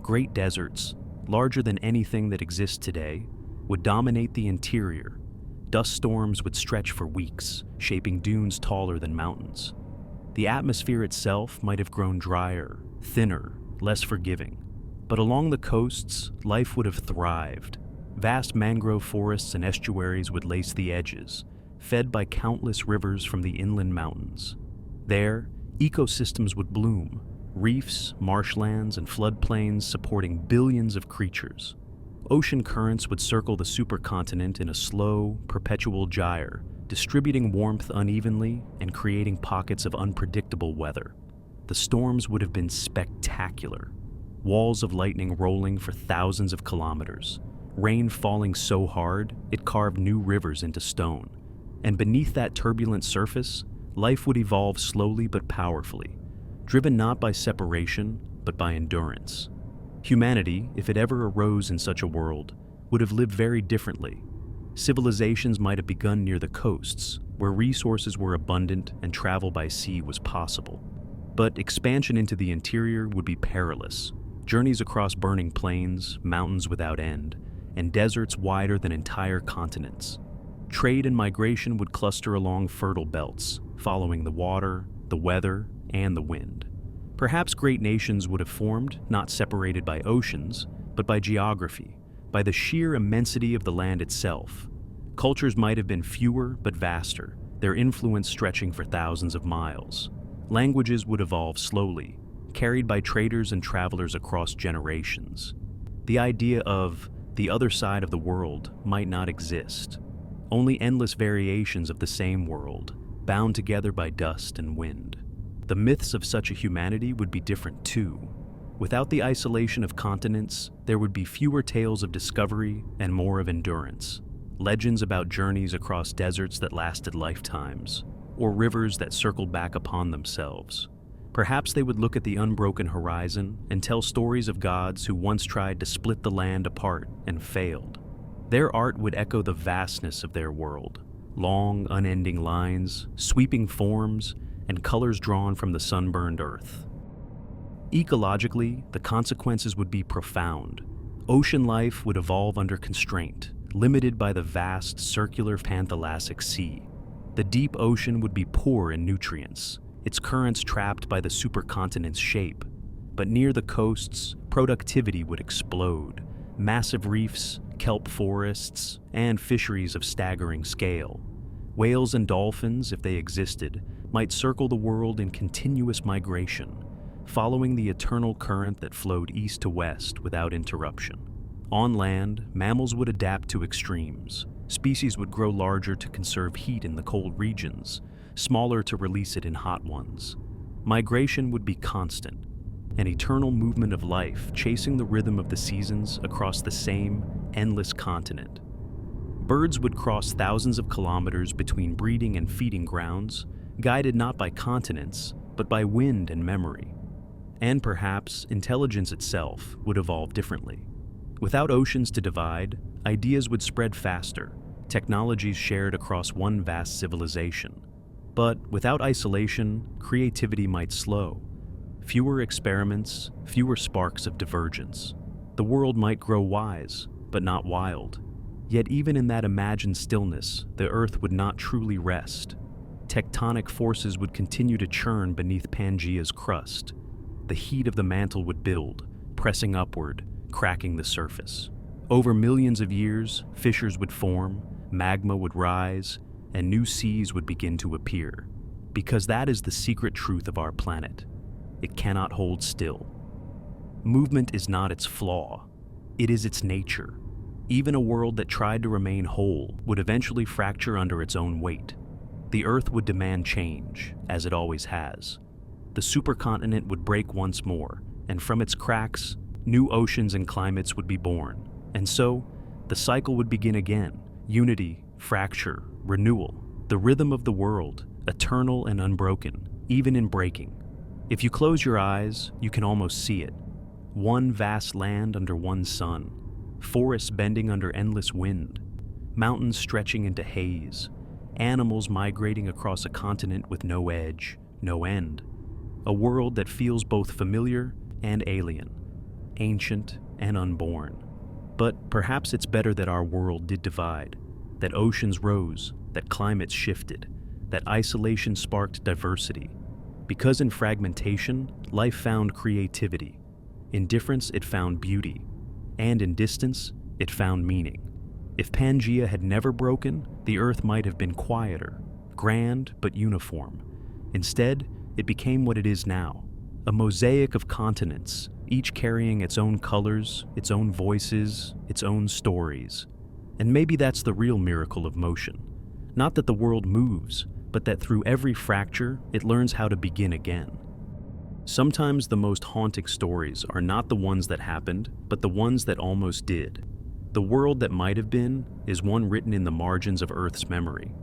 Great deserts, larger than anything that exists today, would dominate the interior, Dust storms would stretch for weeks, shaping dunes taller than mountains. The atmosphere itself might have grown drier, thinner, less forgiving. But along the coasts, life would have thrived. Vast mangrove forests and estuaries would lace the edges, fed by countless rivers from the inland mountains. There, ecosystems would bloom, reefs, marshlands, and floodplains supporting billions of creatures. Ocean currents would circle the supercontinent in a slow, perpetual gyre, distributing warmth unevenly and creating pockets of unpredictable weather. The storms would have been spectacular. Walls of lightning rolling for thousands of kilometers, rain falling so hard it carved new rivers into stone. And beneath that turbulent surface, life would evolve slowly but powerfully, driven not by separation, but by endurance. Humanity, if it ever arose in such a world, would have lived very differently. Civilizations might have begun near the coasts, where resources were abundant and travel by sea was possible. But expansion into the interior would be perilous. Journeys across burning plains, mountains without end, and deserts wider than entire continents. Trade and migration would cluster along fertile belts, following the water, the weather, and the wind. Perhaps great nations would have formed, not separated by oceans, but by geography, by the sheer immensity of the land itself. Cultures might have been fewer but vaster, their influence stretching for thousands of miles. Languages would evolve slowly, carried by traders and travelers across generations. The idea of the other side of the world might not exist. Only endless variations of the same world, bound together by dust and wind. The myths of such a humanity would be different too. Without the isolation of continents, there would be fewer tales of discovery and more of endurance. Legends about journeys across deserts that lasted lifetimes, or rivers that circled back upon themselves. Perhaps they would look at the unbroken horizon and tell stories of gods who once tried to split the land apart and failed. Their art would echo the vastness of their world. Long, unending lines, sweeping forms, and colors drawn from the sunburned earth. Ecologically, the consequences would be profound. Ocean life would evolve under constraint, limited by the vast, circular panthalassic sea. The deep ocean would be poor in nutrients, its currents trapped by the supercontinent's shape. But near the coasts, productivity would explode. Massive reefs, kelp forests, and fisheries of staggering scale. Whales and dolphins, if they existed, might circle the world in continuous migration, following the eternal current that flowed east to west without interruption. On land, mammals would adapt to extremes. Species would grow larger to conserve heat in the cold regions, smaller to release it in hot ones. Migration would be constant, an eternal movement of life chasing the rhythm of the seasons across the same endless continent. Birds would cross thousands of kilometers between breeding and feeding grounds, guided not by continents, but by wind and memory. And perhaps intelligence itself would evolve differently. Without oceans to divide, ideas would spread faster, technologies shared across one vast civilization. But without isolation, creativity might slow. Fewer experiments, fewer sparks of divergence. The world might grow wise, but not wild. Yet even in that imagined stillness, the Earth would not truly rest. Tectonic forces would continue to churn beneath Pangaea's crust. The heat of the mantle would build, pressing upward, cracking the surface. Over millions of years, fissures would form, magma would rise, and new seas would begin to appear. Because that is the secret truth of our planet. It cannot hold still. Movement is not its flaw. It is its nature. Even a world that tried to remain whole would eventually fracture under its own weight. The Earth would demand change, as it always has. The supercontinent would break once more, and from its cracks, new oceans and climates would be born. And so, the cycle would begin again. Unity, fracture, renewal. The rhythm of the world, eternal and unbroken, even in breaking. If you close your eyes, you can almost see it. One vast land under one sun. Forests bending under endless wind. Mountains stretching into haze. Animals migrating across a continent with no edge, no end. A world that feels both familiar and alien, ancient and unborn. But perhaps it's better that our world did divide. that oceans rose, that climates shifted, that isolation sparked diversity. Because in fragmentation, life found creativity. In difference, it found beauty. And in distance, it found meaning. If Pangaea had never broken, the Earth might have been quieter, grand but uniform. Instead, it became what it is now, a mosaic of continents, each carrying its own colors, its own voices, its own stories. And maybe that's the real miracle of motion. Not that the world moves, but that through every fracture, it learns how to begin again. Sometimes the most haunting stories are not the ones that happened, but the ones that almost did. The world that might have been is one written in the margins of Earth's memory.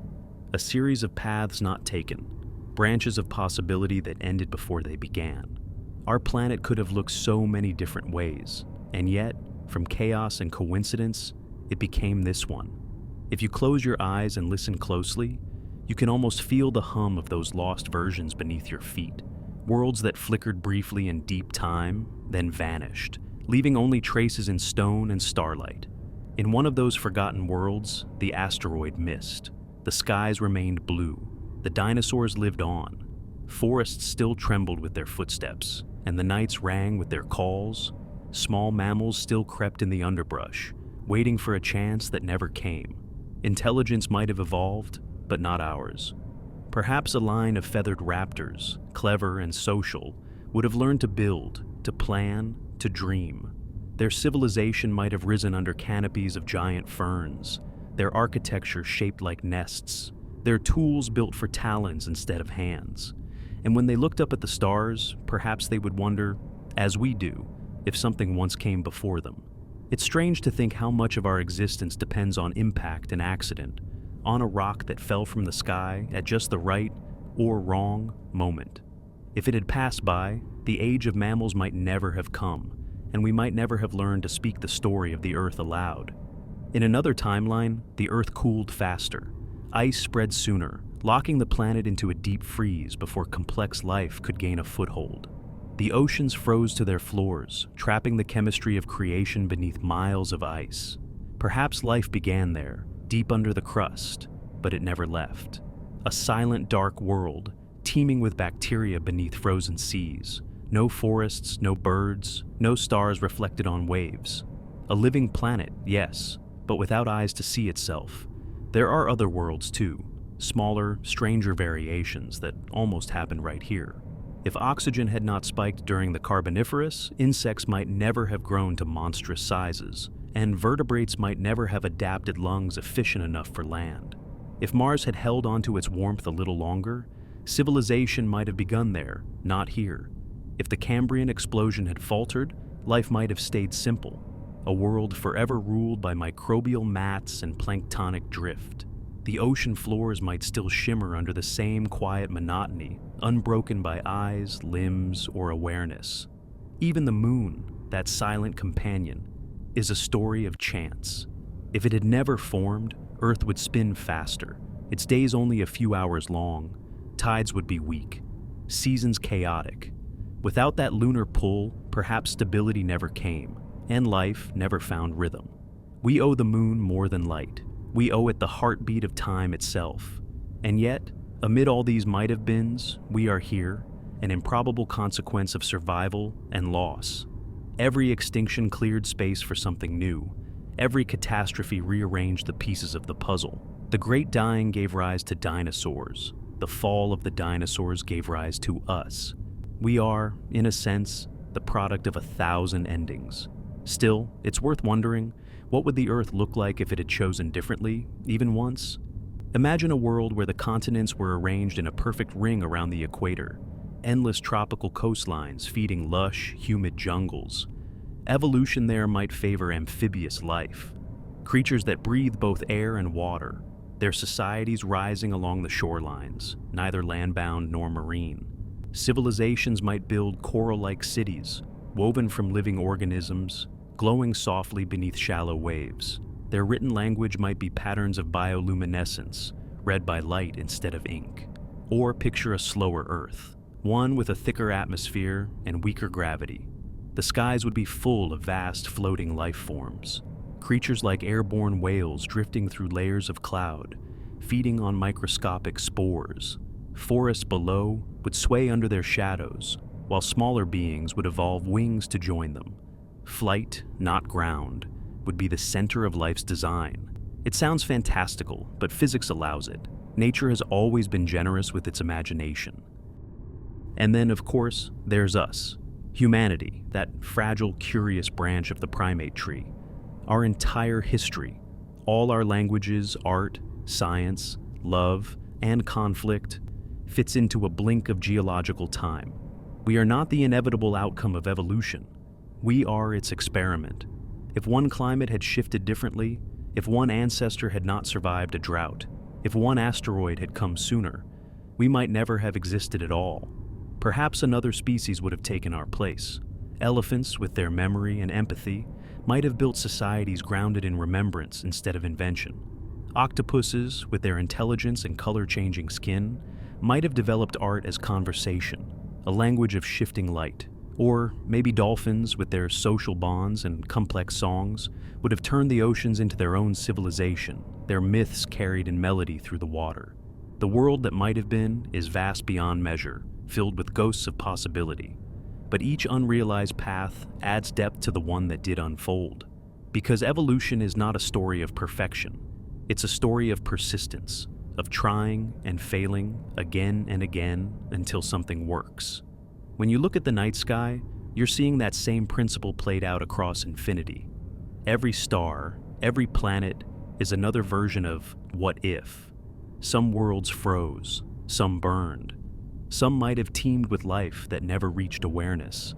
A series of paths not taken, branches of possibility that ended before they began. Our planet could have looked so many different ways, and yet, from chaos and coincidence, it became this one. If you close your eyes and listen closely, you can almost feel the hum of those lost versions beneath your feet. Worlds that flickered briefly in deep time, then vanished, leaving only traces in stone and starlight. In one of those forgotten worlds, the asteroid missed. The skies remained blue. The dinosaurs lived on. Forests still trembled with their footsteps, and the nights rang with their calls. Small mammals still crept in the underbrush, waiting for a chance that never came. Intelligence might have evolved, but not ours. Perhaps a line of feathered raptors, clever and social, would have learned to build, to plan, to dream. Their civilization might have risen under canopies of giant ferns, their architecture shaped like nests, their tools built for talons instead of hands. And when they looked up at the stars, perhaps they would wonder, as we do, if something once came before them. It's strange to think how much of our existence depends on impact and accident, on a rock that fell from the sky at just the right or wrong moment. If it had passed by, the age of mammals might never have come, and we might never have learned to speak the story of the Earth aloud. In another timeline, the Earth cooled faster. Ice spread sooner, locking the planet into a deep freeze before complex life could gain a foothold. The oceans froze to their floors, trapping the chemistry of creation beneath miles of ice. Perhaps life began there, deep under the crust, but it never left. A silent, dark world, teeming with bacteria beneath frozen seas. No forests, no birds, no stars reflected on waves. A living planet, yes, but without eyes to see itself. There are other worlds too, smaller, stranger variations that almost happen right here. If oxygen had not spiked during the Carboniferous, insects might never have grown to monstrous sizes, and vertebrates might never have adapted lungs efficient enough for land. If Mars had held onto its warmth a little longer, civilization might have begun there, not here. If the Cambrian explosion had faltered, life might have stayed simple, a world forever ruled by microbial mats and planktonic drift. The ocean floors might still shimmer under the same quiet monotony, unbroken by eyes, limbs, or awareness. Even the moon, that silent companion, is a story of chance. If it had never formed, Earth would spin faster, its days only a few hours long, tides would be weak, seasons chaotic. Without that lunar pull, perhaps stability never came, and life never found rhythm. We owe the moon more than light. We owe it the heartbeat of time itself. And yet, amid all these might-have-beens, we are here, an improbable consequence of survival and loss. Every extinction cleared space for something new. Every catastrophe rearranged the pieces of the puzzle. The Great Dying gave rise to dinosaurs. The fall of the dinosaurs gave rise to us. We are, in a sense, the product of 1,000 endings. Still, it's worth wondering, what would the Earth look like if it had chosen differently, even once? Imagine a world where the continents were arranged in a perfect ring around the equator, endless tropical coastlines feeding lush, humid jungles. Evolution there might favor amphibious life, creatures that breathe both air and water, their societies rising along the shorelines, neither landbound nor marine. Civilizations might build coral-like cities, woven from living organisms, glowing softly beneath shallow waves. Their written language might be patterns of bioluminescence, read by light instead of ink. Or picture a slower Earth, one with a thicker atmosphere and weaker gravity. The skies would be full of vast floating life forms. creatures like airborne whales drifting through layers of cloud, feeding on microscopic spores. Forests below would sway under their shadows, while smaller beings would evolve wings to join them. Flight, not ground, would be the center of life's design. It sounds fantastical, but physics allows it. Nature has always been generous with its imagination. And then, of course, there's us. Humanity, that fragile, curious branch of the primate tree. Our entire history, all our languages, art, science, love, and conflict, fits into a blink of geological time. We are not the inevitable outcome of evolution. We are its experiment. If one climate had shifted differently, if one ancestor had not survived a drought, if one asteroid had come sooner, we might never have existed at all. Perhaps another species would have taken our place. Elephants, with their memory and empathy, might have built societies grounded in remembrance instead of invention. Octopuses, with their intelligence and color-changing skin, might have developed art as conversation, a language of shifting light. Or maybe dolphins, with their social bonds and complex songs, would have turned the oceans into their own civilization, their myths carried in melody through the water. The world that might have been is vast beyond measure, filled with ghosts of possibility. But each unrealized path adds depth to the one that did unfold. Because evolution is not a story of perfection. It's a story of persistence, of trying and failing again and again until something works. When you look at the night sky, you're seeing that same principle played out across infinity. Every star, every planet is another version of what if. Some worlds froze, some burned. Some might have teemed with life that never reached awareness.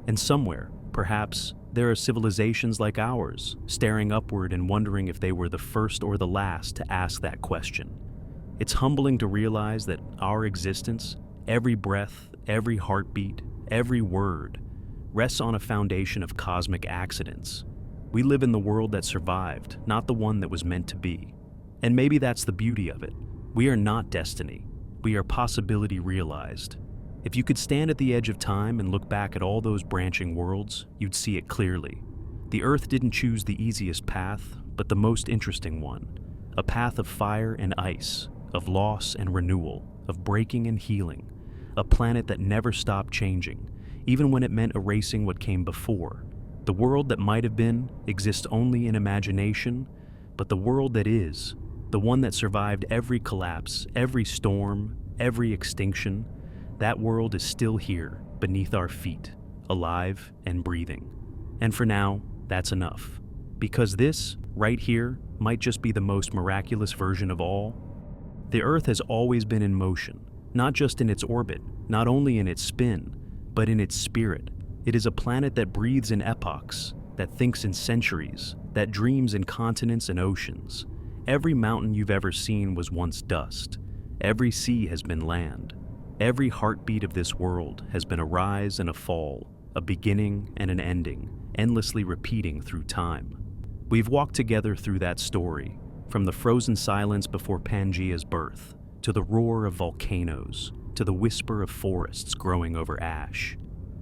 And somewhere, perhaps, there are civilizations like ours, staring upward and wondering if they were the first or the last to ask that question. It's humbling to realize that our existence, every breath, every heartbeat, every word, rests on a foundation of cosmic accidents. We live in the world that survived, not the one that was meant to be. And maybe that's the beauty of it. We are not destiny. We are possibility realized. If you could stand at the edge of time and look back at all those branching worlds, you'd see it clearly. The Earth didn't choose the easiest path, but the most interesting one. A path of fire and ice, of loss and renewal, of breaking and healing. A planet that never stopped changing, even when it meant erasing what came before. The world that might have been exists only in imagination, but the world that is, the one that survived every collapse, every storm, every extinction, that world is still here, beneath our feet, alive and breathing. And for now, that's enough. Because this, right here, might just be the most miraculous version of all. The Earth has always been in motion. Not just in its orbit, not only in its spin, but in its spirit. It is a planet that breathes in epochs, that thinks in centuries, that dreams in continents and oceans. Every mountain you've ever seen was once dust. Every sea has been land. Every heartbeat of this world has been a rise and a fall, a beginning and an ending, endlessly repeating through time. We've walked together through that story, from the frozen silence before Pangaea's birth, to the roar of volcanoes, to the whisper of forests growing over ash.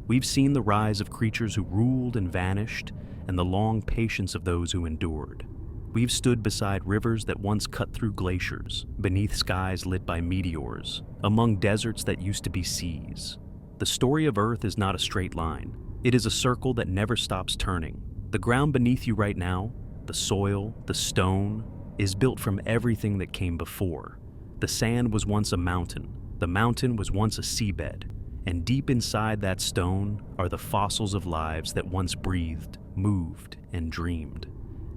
We've seen the rise of creatures who ruled and vanished, and the long patience of those who endured. We've stood beside rivers that once cut through glaciers, beneath skies lit by meteors, among deserts that used to be seas. The story of Earth is not a straight line. It is a circle that never stops turning. The ground beneath you right now, the soil, the stone, is built from everything that came before. The sand was once a mountain. The mountain was once a seabed. And deep inside that stone are the fossils of lives that once breathed, moved, and dreamed.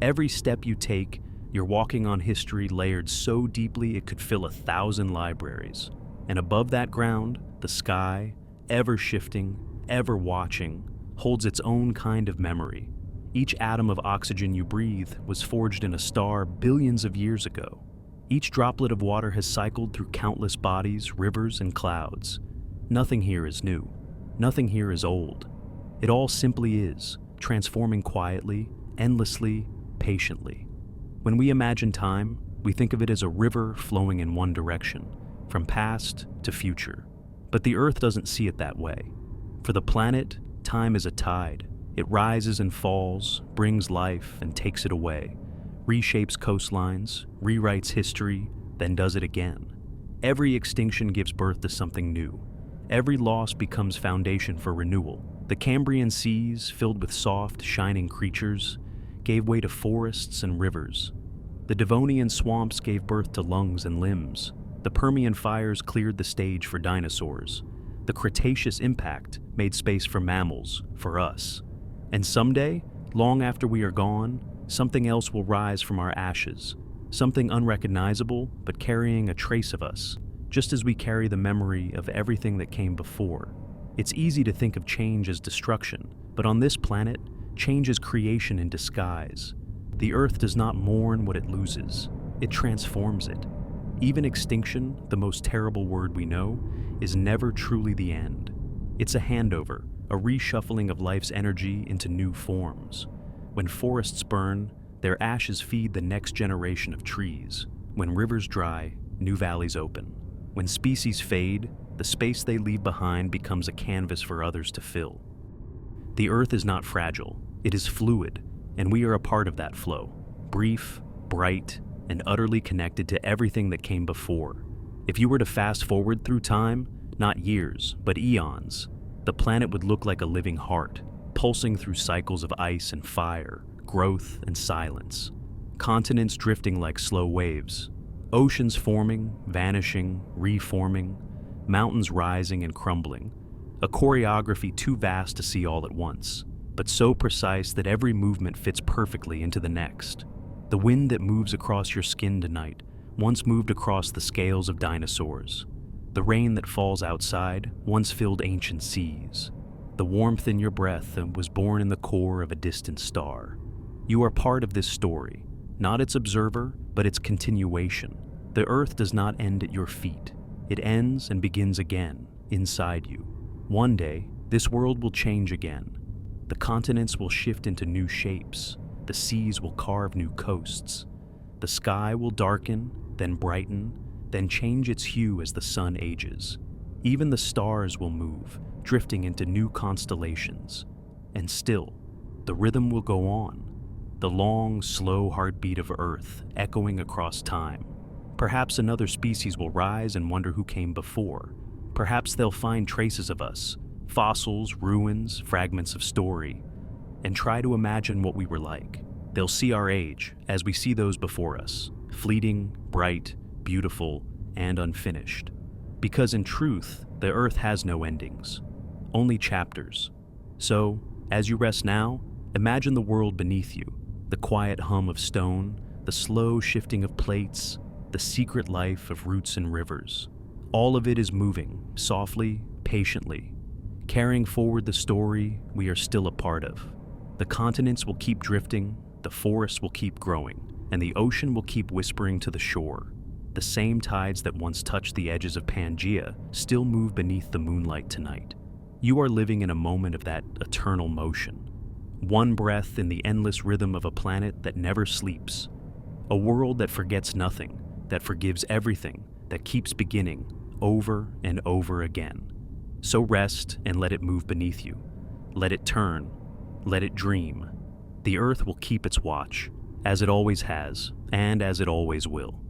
Every step you take, you're walking on history layered so deeply it could fill 1,000 libraries. And above that ground, the sky, ever shifting, ever watching, holds its own kind of memory. Each atom of oxygen you breathe was forged in a star billions of years ago. Each droplet of water has cycled through countless bodies, rivers, and clouds. Nothing here is new. Nothing here is old. It all simply is, transforming quietly, endlessly, patiently. When we imagine time, we think of it as a river flowing in one direction, from past to future. But the Earth doesn't see it that way. For the planet, time is a tide, It rises and falls, brings life and takes it away, reshapes coastlines, rewrites history, then does it again. Every extinction gives birth to something new. Every loss becomes foundation for renewal. The Cambrian seas, filled with soft, shining creatures, gave way to forests and rivers. The Devonian swamps gave birth to lungs and limbs. The Permian fires cleared the stage for dinosaurs. The Cretaceous impact made space for mammals, for us. And someday, long after we are gone, something else will rise from our ashes, something unrecognizable but carrying a trace of us, just as we carry the memory of everything that came before. It's easy to think of change as destruction, but on this planet, change is creation in disguise. The Earth does not mourn what it loses, it transforms it. Even extinction, the most terrible word we know, is never truly the end. It's a handover, a reshuffling of life's energy into new forms. When forests burn, their ashes feed the next generation of trees. When rivers dry, new valleys open. When species fade, the space they leave behind becomes a canvas for others to fill. The Earth is not fragile, it is fluid, and we are a part of that flow, brief, bright, and utterly connected to everything that came before. If you were to fast forward through time, not years, but eons, the planet would look like a living heart, pulsing through cycles of ice and fire, growth and silence. Continents drifting like slow waves, oceans forming, vanishing, reforming, mountains rising and crumbling. A choreography too vast to see all at once, but so precise that every movement fits perfectly into the next. The wind that moves across your skin tonight once moved across the scales of dinosaurs. The rain that falls outside once filled ancient seas. The warmth in your breath was born in the core of a distant star. You are part of this story, not its observer, but its continuation. The Earth does not end at your feet. It ends and begins again, inside you. One day, this world will change again. The continents will shift into new shapes. The seas will carve new coasts. The sky will darken, then brighten, then change its hue as the sun ages. Even the stars will move, drifting into new constellations. And still, the rhythm will go on. The long, slow heartbeat of Earth echoing across time. Perhaps another species will rise and wonder who came before. Perhaps they'll find traces of us, fossils, ruins, fragments of story, and try to imagine what we were like. They'll see our age as we see those before us, fleeting, bright, beautiful, and unfinished. Because in truth, the Earth has no endings, only chapters. So, as you rest now, imagine the world beneath you, the quiet hum of stone, the slow shifting of plates, the secret life of roots and rivers. All of it is moving, softly, patiently, carrying forward the story we are still a part of. The continents will keep drifting, the forests will keep growing, and the ocean will keep whispering to the shore. The same tides that once touched the edges of Pangaea still move beneath the moonlight tonight. You are living in a moment of that eternal motion. One breath in the endless rhythm of a planet that never sleeps. A world that forgets nothing, that forgives everything, that keeps beginning over and over again. So rest and let it move beneath you. Let it turn. Let it dream. The Earth will keep its watch, as it always has, and as it always will.